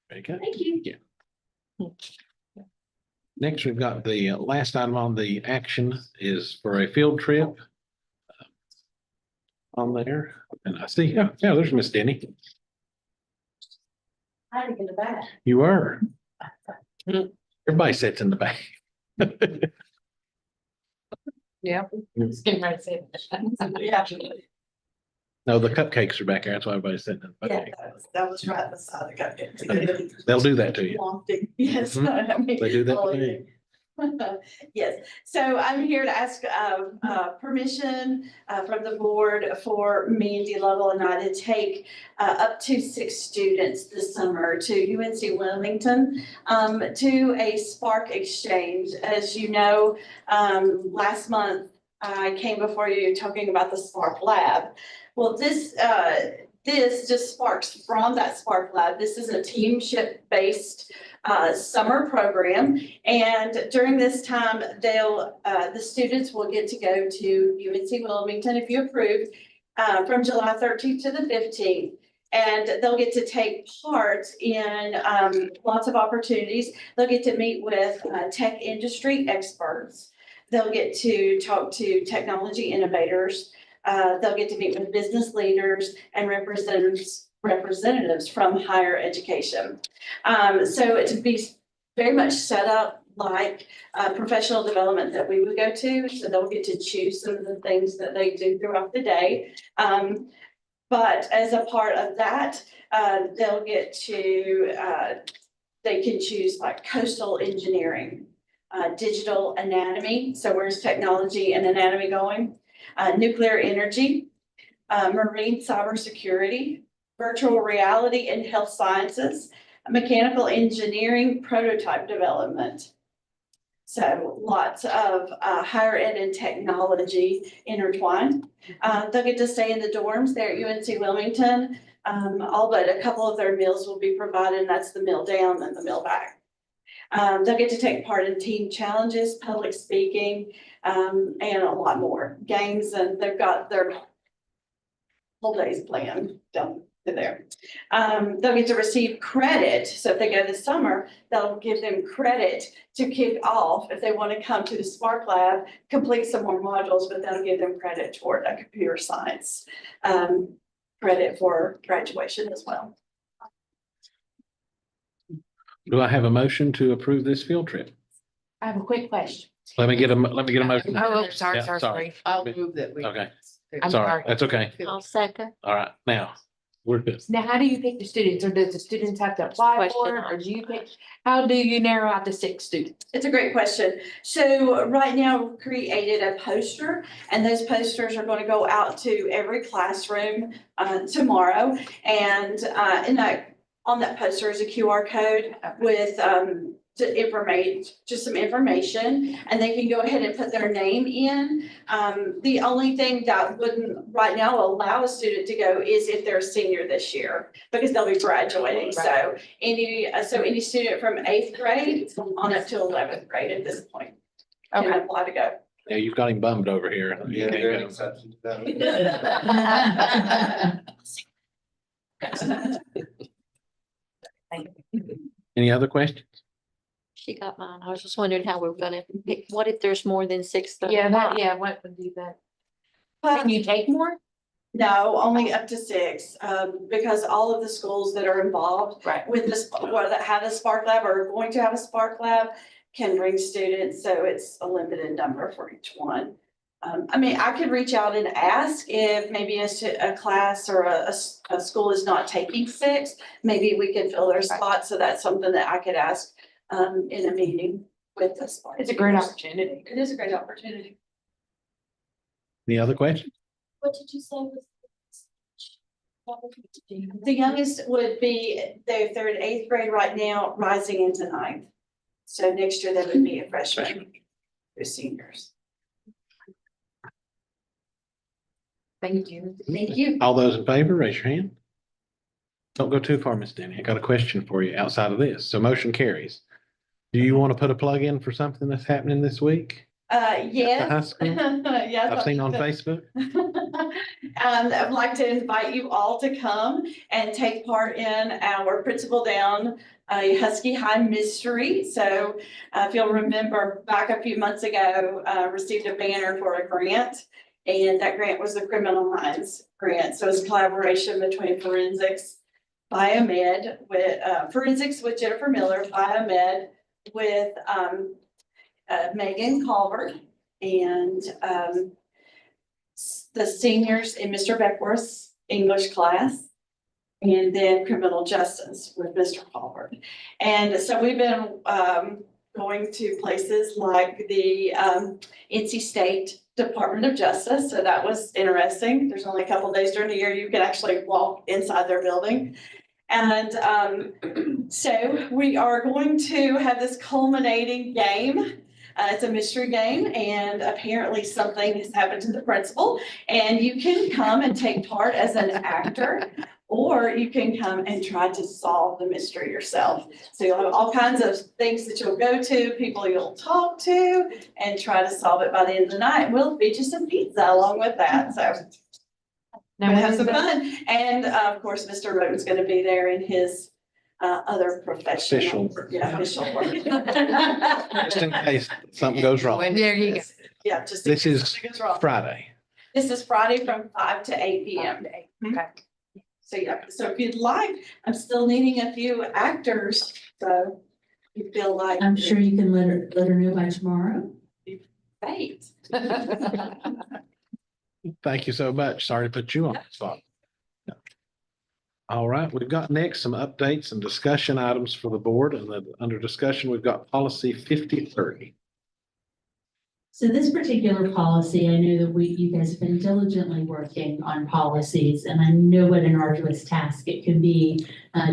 Very good. Thank you. Yeah. Next, we've got the last item on the action is for a field trip on there. And I see, yeah, there's Miss Denny. Hiding in the back. You were. Everybody sits in the back. Yeah. No, the cupcakes are back there. That's why everybody's sitting in the Yeah, back. that was right beside the cupcake. They'll do that to you. Wanting, yes. Mhm. I mean, They do that oh, to me. Yes, so I'm here to ask permission from the board for me and D Level and I to take up to 6 students this summer to UNC Wilmington to a Spark Exchange. As you know, last month I came before you talking about the Spark Lab. Well, this just sparks from that Spark Lab. This is a teamship-based summer program. And during this time, the students will get to go to UNC Wilmington, if you approve, from July 13th to the 15th. And they'll get to take part in lots of opportunities. They'll get to meet with tech industry experts. They'll get to talk to technology innovators. They'll get to meet with business leaders and representatives from higher education. So it to be very much set up like professional development that we would go to. So they'll get to choose some of the things that they do throughout the day. But as a part of that, they'll get to, they can choose like coastal engineering, digital anatomy. So where's technology and anatomy going? Nuclear energy, marine cybersecurity, virtual reality and health sciences, mechanical engineering, prototype development. So lots of higher ed and technology intertwined. They'll get to stay in the dorms there at UNC Wilmington. All but a couple of their meals will be provided, and that's the meal down and the meal back. They'll get to take part in team challenges, public speaking, and a lot more games, and they've got their whole days planned down there. They'll get to receive credit. So if they go this summer, they'll give them credit to kick off. If they want to come to the Spark Lab, complete some more modules, but that'll give them credit toward a computer science credit for graduation as well. Do I have a motion to approve this field trip? I have a quick question. Let me get a motion. Oh, sorry, Yeah, sorry. I'll move that we. Okay, I'm sorry, that's okay. I'll second. All right, now, we're good. Now, how do you pick the students, or does the students have to apply for it, or do you pick, how do you narrow out the 6 students? It's a great question. So right now we've created a poster, and those posters are going to go out to every classroom tomorrow. And on that poster is a QR code with just some information, and they can go ahead and put their name in. The only thing that wouldn't right now allow a student to go is if they're a senior this year, because they'll be graduating. So any student from 8th grade on up to 11th grade at this point can apply to go. Yeah, you've got him bummed over here. Yeah, There they're you an go. exception to that. Any other questions? She got mine. I was just wondering how we were gonna pick, what if there's more than 6? What would do that? Can you take more? No, only up to 6, because all of the schools that are involved with this, or that have a Spark Lab or are going to have a Spark Lab can bring students, so it's a limited number for each one. I mean, I could reach out and ask if maybe a class or a school is not taking 6, maybe we could fill their spot, so that's something that I could ask in a meeting with the Spark. It's a great opportunity. It is a great opportunity. Any other questions? What did you say was? The youngest would be, they're in 8th grade right now, rising into 9th. So next year they would be a freshman, they're seniors. Thank you. Thank you. All those in favor, raise your hand. Don't go too far, Miss Denny. I got a question for you outside of this. So motion carries. Do you want to put a plug in for something that's happening this week? Yes. At the high school? Yes. I've seen on Facebook. I'd like to invite you all to come and take part in our Principal Down Husky High Mystery. So if you'll remember back a few months ago, received a banner for a grant. And that grant was the Criminal Minds grant. So it's a collaboration between forensics, biomed with forensics with Jennifer Miller, biomed with Megan Culver, and the seniors in Mr. Beckworth's English class, and then criminal justice with Mr. Culver. And so we've been going to places like the NC State Department of Justice. So that was interesting. There's only a couple days during the year you can actually walk inside their building. And so we are going to have this culminating game. It's a mystery game, and apparently something has happened to the principal. And you can come and take part as an actor, or you can come and try to solve the mystery yourself. So you'll have all kinds of things that you'll go to, people you'll talk to, and try to solve it by the end of the night. We'll feed you some pizza along with that, so. We'll have some fun. And of course, Mr. Roden's gonna be there in his other profession. Official work. Yeah, official work. Just in case something goes wrong. There you go. Yeah, just. This is something goes wrong. Friday. This is Friday from 5 to 8 p.m. Okay. So yeah, so if you'd like, I'm still needing a few actors, so you feel like. I'm sure you can let her know by tomorrow. Great. Thank you so much. Sorry to put you on the spot. All right, we've got next some updates and discussion items for the board, and then under discussion, we've got policy 5030. So this particular policy, I know that you guys have been diligently working on policies, and I know what an arduous task it can be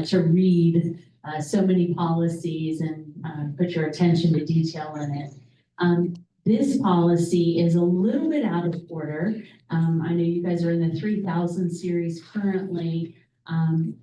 to read so many policies and put your attention to detail in it. This policy is a little bit out of order. I know you guys are in the 3000 series currently,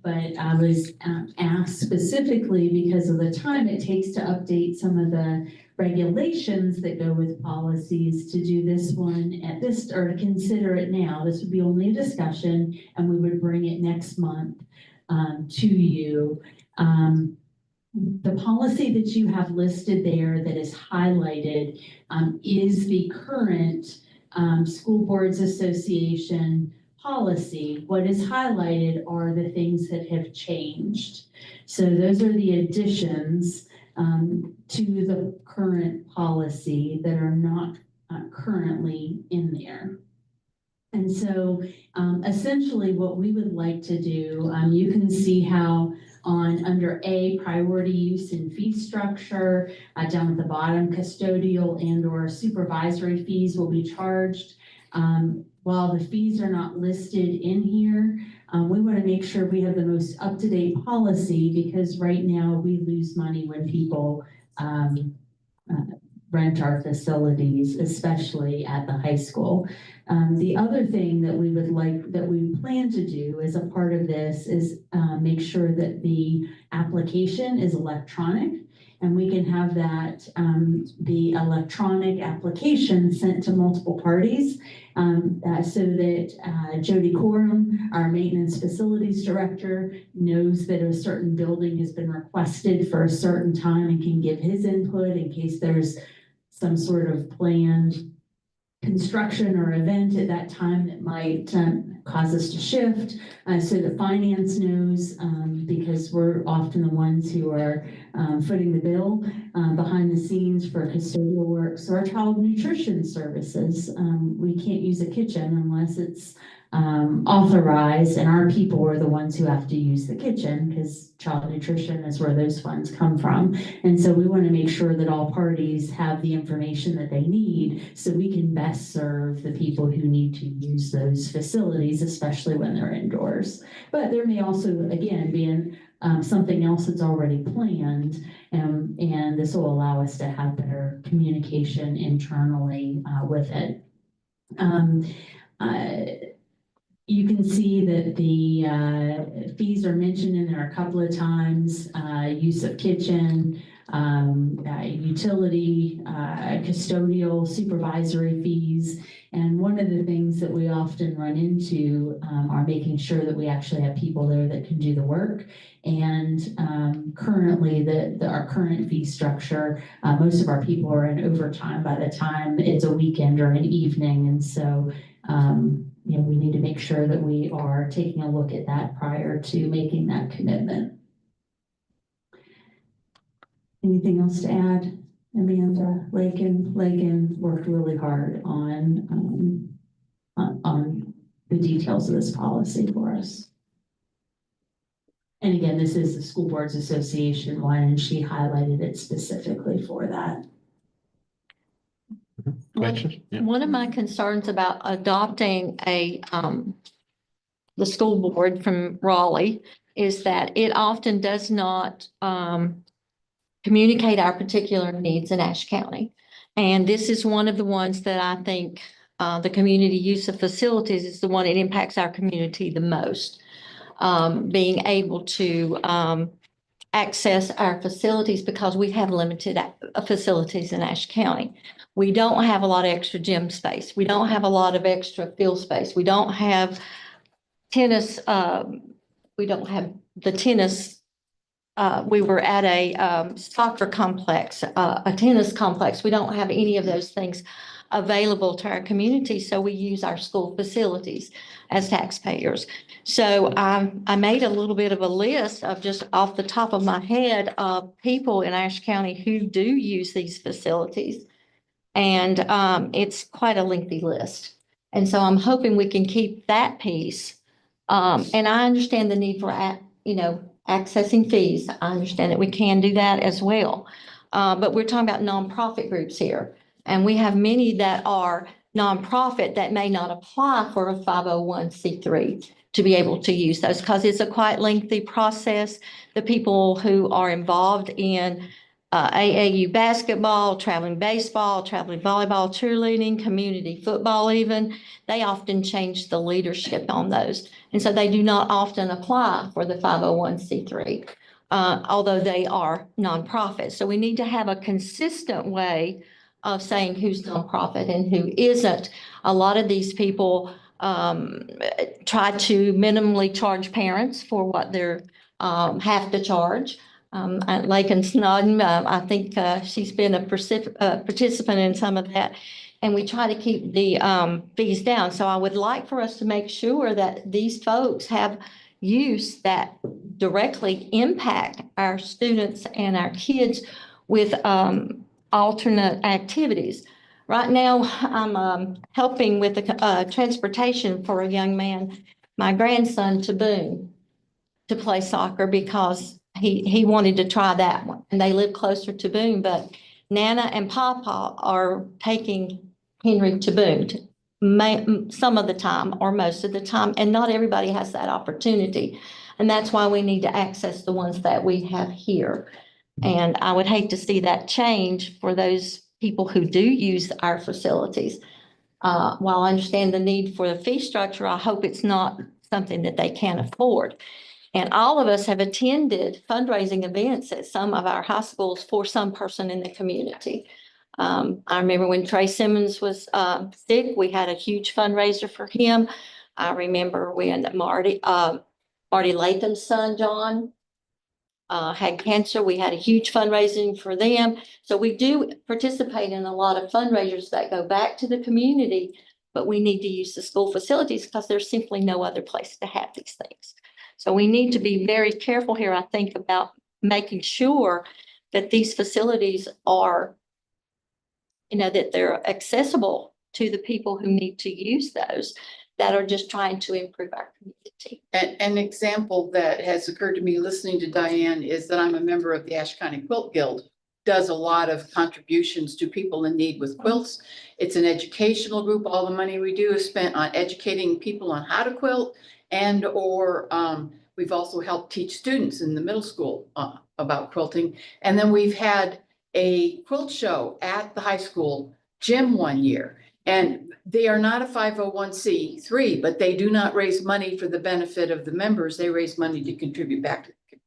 but I was asked specifically because of the time it takes to update some of the regulations that go with policies to do this one at this, or to consider it now. This would be only a discussion, and we would bring it next month to you. The policy that you have listed there that is highlighted is the current School Boards Association policy. What is highlighted are the things that have changed. So those are the additions to the current policy that are not currently in there. And so essentially what we would like to do, you can see how under A, priority use and fee structure, down at the bottom, custodial and or supervisory fees will be charged. While the fees are not listed in here, we want to make sure we have the most up-to-date policy, because right now we lose money when people rent our facilities, especially at the high school. The other thing that we plan to do as a part of this is make sure that the application is electronic, and we can have that the electronic application sent to multiple parties, so that Jody Coram, our maintenance facilities director, knows that a certain building has been requested for a certain time and can give his input in case there's some sort of planned construction or event at that time that might cause us to shift, so the finance knows, because we're often the ones who are footing the bill behind the scenes for custodial work. So our child nutrition services, we can't use a kitchen unless it's authorized, and our people are the ones who have to use the kitchen, because child nutrition is where those funds come from. And so we want to make sure that all parties have the information that they need so we can best serve the people who need to use those facilities, especially when they're indoors. But there may also, again, be something else that's already planned, and this will allow us to have better communication internally with it. You can see that the fees are mentioned in there a couple of times, use of kitchen, utility, custodial, supervisory fees. And one of the things that we often run into are making sure that we actually have people there that can do the work. And currently, our current fee structure, most of our people are in overtime by the time it's a weekend or an evening. And so we need to make sure that we are taking a look at that prior to making that commitment. Anything else to add? Amanda, Lakin worked really hard on the details of this policy for us. And again, this is the School Boards Association one, and she highlighted it specifically for that. Questions? Yeah. One of my concerns about adopting the school board from Raleigh is that it often does not, communicate our particular needs in Ashe County. And this is one of the ones that I think, the community use of facilities is the one that impacts our community the most. Being able to, access our facilities because we have limited facilities in Ashe County. We don't have a lot of extra gym space. We don't have a lot of extra field space. We don't have tennis, we don't have the tennis. We were at a soccer complex, a tennis complex. We don't have any of those things available to our community, so we use our school facilities as taxpayers. So I made a little bit of a list of just off the top of my head of people in Ashe County who do use these facilities. And it's quite a lengthy list. And so I'm hoping we can keep that piece. And I understand the need for, accessing fees. I understand that we can do that as well. But we're talking about nonprofit groups here. And we have many that are nonprofit that may not apply for a 501c3 to be able to use those because it's a quite lengthy process. The people who are involved in AAU basketball, traveling baseball, traveling volleyball, cheerleading, community football even, they often change the leadership on those. And so they do not often apply for the 501c3, although they are nonprofits. So we need to have a consistent way of saying who's nonprofit and who isn't. A lot of these people try to minimally charge parents for what they're have to charge. Lakin Snodden, I think she's been a participant in some of that. And we try to keep the fees down. So I would like for us to make sure that these folks have use that directly impact our students and our kids with alternate activities. Right now, I'm helping with the transportation for a young man, my grandson, to Boone to play soccer because he wanted to try that one. And they live closer to Boone, but Nana and Papa are taking Henry to Boone some of the time or most of the time, and not everybody has that opportunity. And that's why we need to access the ones that we have here. And I would hate to see that change for those people who do use our facilities. While I understand the need for the fee structure, I hope it's not something that they can't afford. And all of us have attended fundraising events at some of our high schools for some person in the community. I remember when Trey Simmons was sick, we had a huge fundraiser for him. I remember when Marty Latham's son, John, had cancer. We had a huge fundraising for them. So we do participate in a lot of fundraisers that go back to the community, but we need to use the school facilities because there's simply no other place to have these things. So we need to be very careful here, I think, about making sure that these facilities are, that they're accessible to the people who need to use those that are just trying to improve our community. An example that has occurred to me listening to Diane is that I'm a member of the Ashe County Quilt Guild. Does a lot of contributions to people in need with quilts. It's an educational group. All the money we do is spent on educating people on how to quilt or we've also helped teach students in the middle school about quilting. And then we've had a quilt show at the high school gym one year. And they are not a 501c3, but they do not raise money for the benefit of the members. They raise money to contribute back to the community.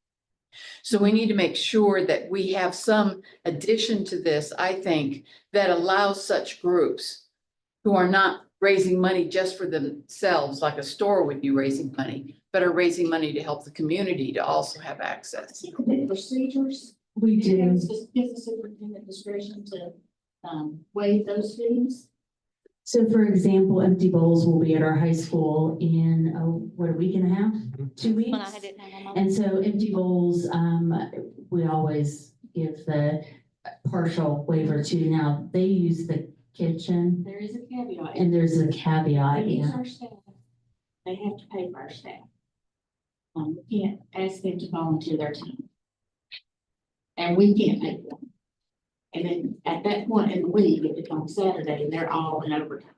So we need to make sure that we have some addition to this, I think, that allows such groups who are not raising money just for themselves, like a store would be raising money, but are raising money to help the community to also have access. Procedures. We do. Give the superintendent discretion to waive those fees. So for example, empty bowls will be at our high school in, a week and a half, 2 weeks? When I didn't have my mom. And so empty bowls, we always give the partial waiver to. Now, they use the kitchen There is a caveat. and there's a caveat. They use Yeah. our staff. They have to pay for our staff. We can't ask them to volunteer their time. And we can't pay them. And then at that point in the week, if it's on Saturday, they're all in overtime.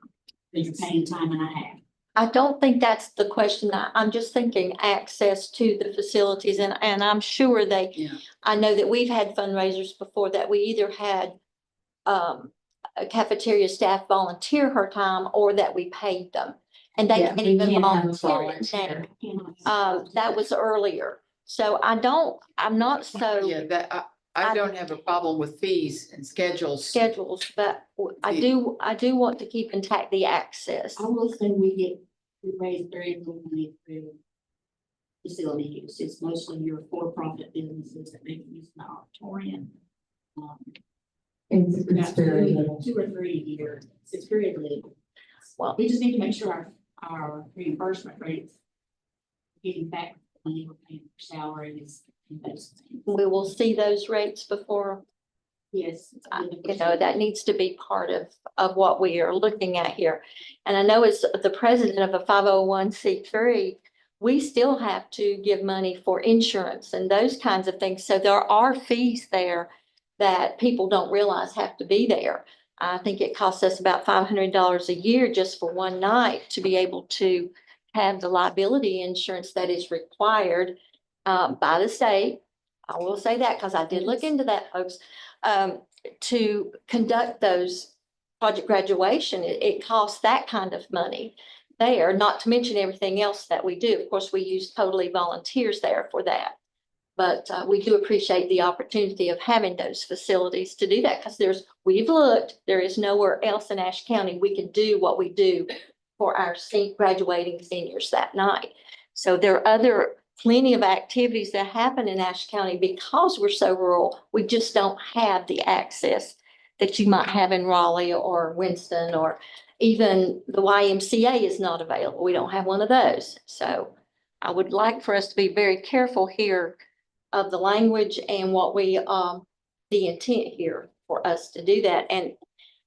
Then you're paying time and a half. I don't think that's the question. I'm just thinking access to the facilities and I'm sure I know that we've had fundraisers before that we either had a cafeteria staff volunteer her time or that we paid them. And they can't even volunteer it now. That was earlier. So I'm not so. Yeah, that, I don't have a problem with fees and schedules. But I do want to keep intact the access. I will say we raise very little money through facility use. It's mostly your for-profit businesses that make use of the auditorium. It's very little. 2 or 3 a year. It's very little. Well, we just need to make sure our reimbursement rates getting back money we're paying for salaries and those things. We will see those rates before. Yes. That needs to be part of what we are looking at here. And I know as the president of a 501c3, we still have to give money for insurance and those kinds of things. So there are fees there that people don't realize have to be there. I think it costs us about $500 a year just for one night to be able to have the liability insurance that is required by the state. I will say that because I did look into that, folks. To conduct those project graduation, it costs that kind of money there, not to mention everything else that we do. Of course, we use totally volunteers there for that. But we do appreciate the opportunity of having those facilities to do that because we've looked, there is nowhere else in Ashe County we can do what we do for our graduating seniors that night. So there are plenty of activities that happen in Ashe County because we're so rural. We just don't have the access that you might have in Raleigh or Winston, or even the YMCA is not available. We don't have one of those. So I would like for us to be very careful here of the language and what the intent here for us to do that. And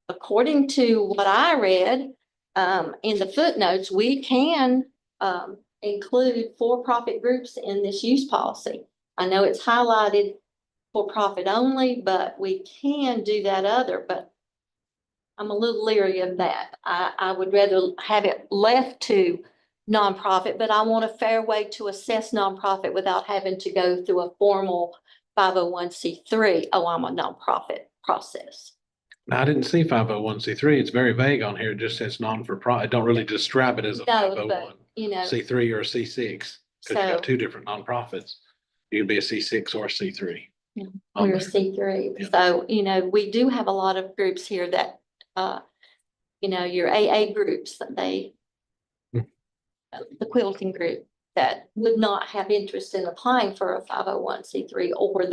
according to what I read in the footnotes, we can include for-profit groups in this use policy. I know it's highlighted for-profit only, but we can do that other, but I'm a little leery of that. I would rather have it left to nonprofit, but I want a fair way to assess nonprofit without having to go through a formal 501c3. Oh, I'm a nonprofit process. Now, I didn't see 501c3. It's very vague on here. It just says non-for-profit. It don't really describe it as a 501c3 or a C6 because you got two different nonprofits. You can be a C6 or a C3. We're a C3. Yeah. So, we do have a lot of groups here that, your AA groups, the quilting group that would not have interest in applying for a 501c3 or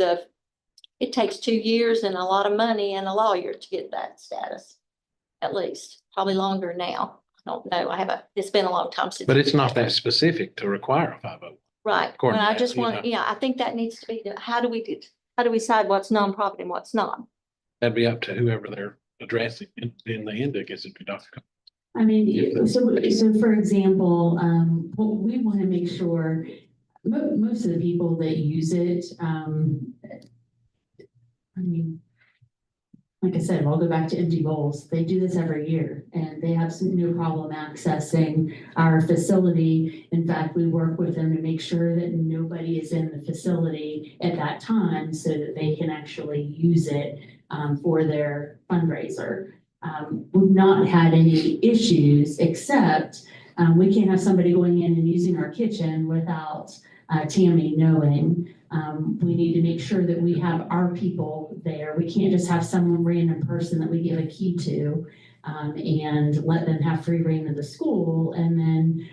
it takes 2 years and a lot of money and a lawyer to get that status, at least, probably longer now. I don't know. It's been a long time since. But it's not that specific to require a 501. Right. And I just want, I think that needs to be, how do we decide what's nonprofit and what's not? That'd be up to whoever they're addressing in the end, I guess it'd be Dr. I mean, so for example, what we want to make sure most of the people that use it, I mean, like I said, I'll go back to Empty Bowls. They do this every year and they have no problem accessing our facility. In fact, we work with them to make sure that nobody is in the facility at that time so that they can actually use it for their fundraiser. We've not had any issues except we can't have somebody going in and using our kitchen without Tammy knowing. We need to make sure that we have our people there. We can't just have some random person that we give a key to and let them have free reign of the school. And then,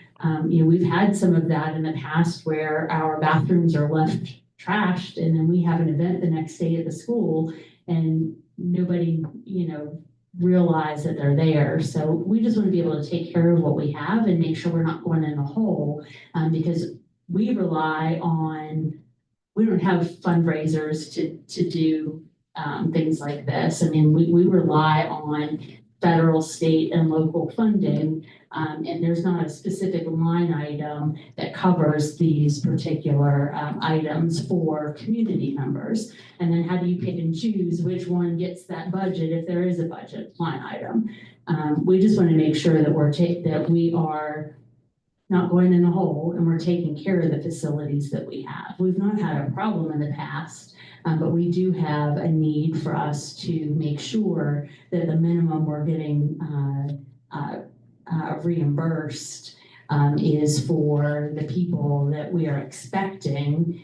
we've had some of that in the past where our bathrooms are left trashed and then we have an event the next day at the school and nobody, realize that they're there. So we just want to be able to take care of what we have and make sure we're not going in a hole because we rely on, we don't have fundraisers to do things like this. I mean, we rely on federal, state, and local funding. And there's not a specific line item that covers these particular items for community members. And then how do you pick and choose which one gets that budget if there is a budget line item? We just want to make sure that that we are not going in the hole and we're taking care of the facilities that we have. We've not had a problem in the past, but we do have a need for us to make sure that the minimum we're getting reimbursed is for the people that we are expecting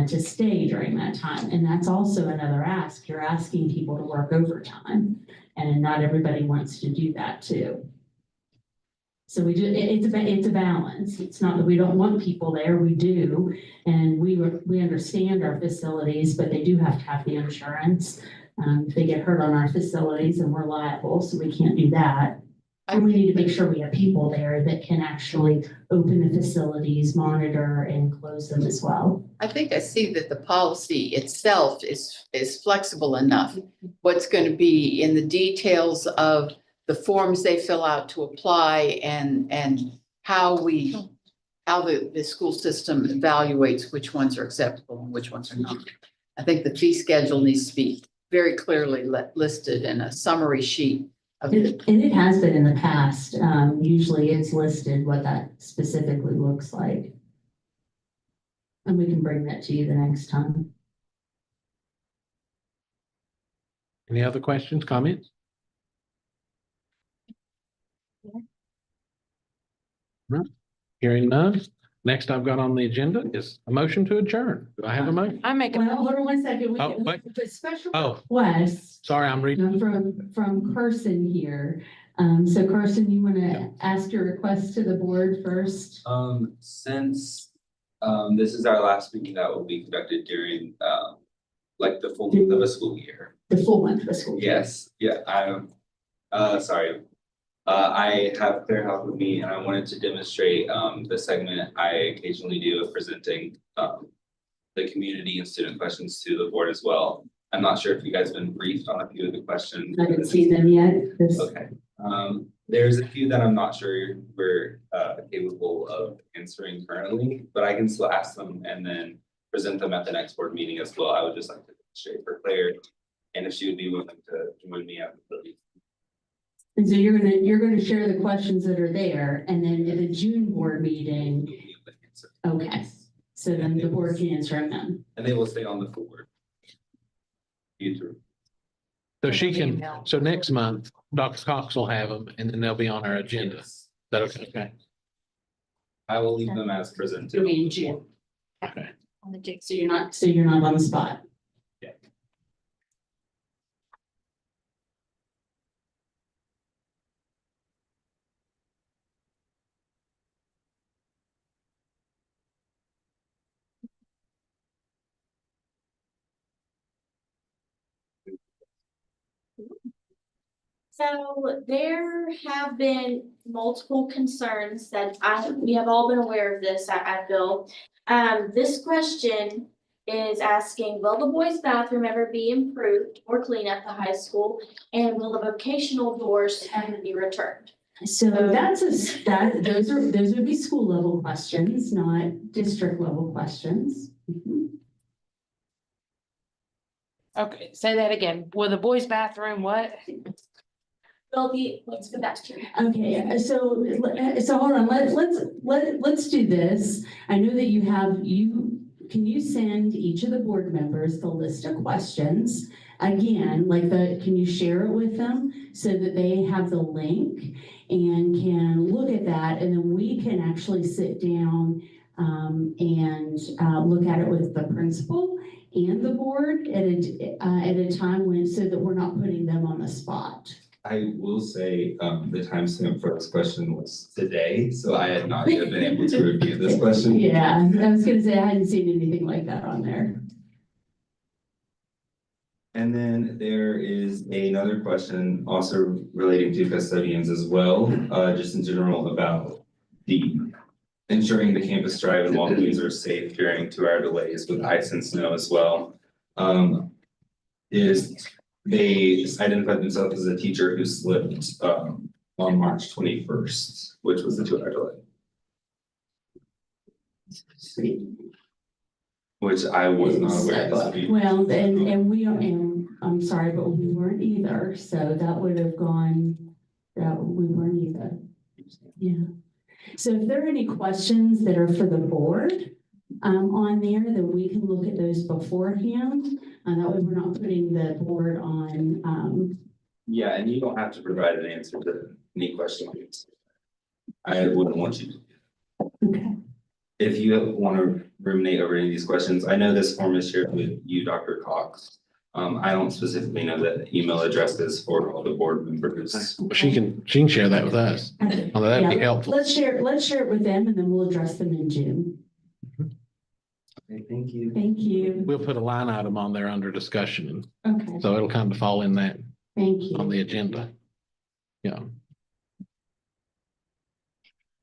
to stay during that time. And that's also another ask. You're asking people to work overtime, and not everybody wants to do that too. So we do, it's a balance. It's not that we don't want people there, we do. And we understand our facilities, but they do have to have the insurance. If they get hurt on our facilities and we're liable, so we can't do that. And we need to make sure we have people there that can actually open the facilities, monitor, and close them as well. I think I see that the policy itself is flexible enough. What's going to be in the details of the forms they fill out to apply and how the school system evaluates which ones are acceptable and which ones are not. I think the fee schedule needs to be very clearly listed in a summary sheet. And it has been in the past. Usually it's listed what that specifically looks like. And we can bring that to you the next time. Any other questions, comments? Right. Hearing none. Next I've got on the agenda is a motion to adjourn. Do I have a motion? I make Well, hold on one second. We Oh, wait. the special Oh, request sorry, I'm reading. from Carson here. So Carson, you want to ask your request to the board first? Since this is our last meeting that will be conducted during like the full month of a school year. The full month of a school year. Yes, yeah, sorry. I have Claire help with me and I wanted to demonstrate the segment I occasionally do of presenting the community and student questions to the board as well. I'm not sure if you guys have been briefed on a few of the questions. I haven't seen them yet. Okay. There's a few that I'm not sure we're capable of answering currently, but I can still ask them and then present them at the next board meeting as well. I would just like to demonstrate for Claire, and if she would be willing to join me after the meeting. And so you're gonna share the questions that are there, and then at the June board meeting. Okay, so then the board can answer them. And they will stay on the board. So she can, so next month, Dr. Cox will have them and then they'll be on our agenda. Is that okay? Okay. I will leave them as presented. It'll be in June. Okay. On the June. So you're not on the spot. Yeah. So there have been multiple concerns that we have all been aware of this, I feel. This question is asking, will the boys' bathroom ever be improved or cleaned at the high school? And will the vocational doors ever be returned? So those would be school level questions, not district level questions. Okay, say that again. Will the boys' bathroom what? Let's go back to your. Okay, so hold on, let's do this. I know that can you send each of the board members the list of questions? Again, can you share it with them so that they have the link and can look at that, and then we can actually sit down and look at it with the principal and the board at a time when, so that we're not putting them on the spot. I will say the timestamp for this question was today, so I had not yet been able to review this question. Yeah, I was gonna say I hadn't seen anything like that on there. And then there is another question also relating to custodians as well, just in general about ensuring the campus drive and walkways are safe during 2-hour delays with ice and snow as well. they identified themselves as a teacher who slipped on March 21st, which was the 2-hour delay. Which I was not aware this would be. Well, and we are, and I'm sorry, but we weren't either, so that would have gone, that we weren't either. Yeah. So if there are any questions that are for the board on there, then we can look at those beforehand. And that way we're not putting the board on. Yeah, and you don't have to provide an answer to any questions. I wouldn't want you to. Okay. If you want to ruminate over any of these questions, I know this form is shared with you, Dr. Cox. I don't specifically know the email addresses for all the board members. She can share that with us. Oh, that'd be Yeah, helpful. Let's share it with them and then we'll address them in June. Okay, thank you. Thank you. We'll put a line item on there under discussion. Okay, So it'll kind of fall in that thank you. on the agenda. Yeah.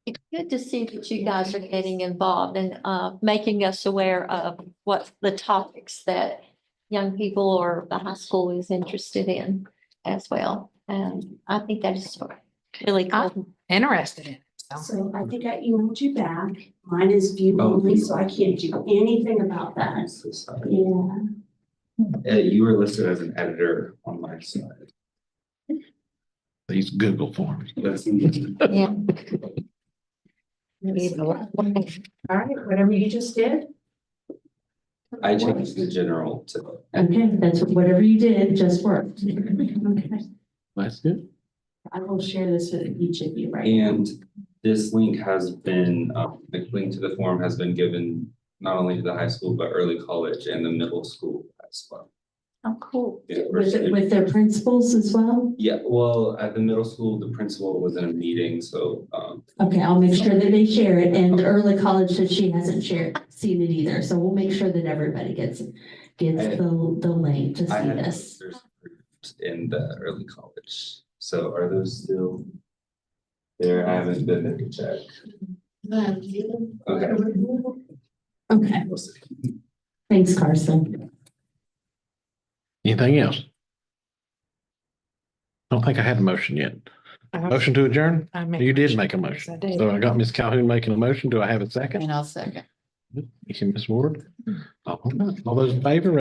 It's good to see that you guys are getting involved and making us aware of what the topics that young people or the high school is interested in as well. And I think that is really cool. Interested in. So I think I emailed you back. Mine is view only, so I can't do anything about that. I'm so sorry. Yeah. You were listed as an editor on my side. These Google forms. Yeah. All right, whatever you just did. I changed the general to. Okay, that's whatever you did, just worked. Okay. That's good. I will share this with each of you right now. And this link has been, the link to the form has been given not only to the high school, but early college and the middle school as well. Oh, cool. Yeah, With their principals as well? yeah, well, at the middle school, the principal was in a meeting, so, Okay, I'll make sure that they share it, and the early college said she hasn't seen it either, so we'll make sure that everybody gets the link to I see had this. posters in the early college. So are those still there? I haven't been there to check. Okay. Okay, thanks, Carson. Anything else? I don't think I had a motion yet. Motion to adjourn? You did make a motion. So I got Ms. Calhoun making a motion. Do I have a second? And I'll second. Thank you, Ms. Ward. All those in favor?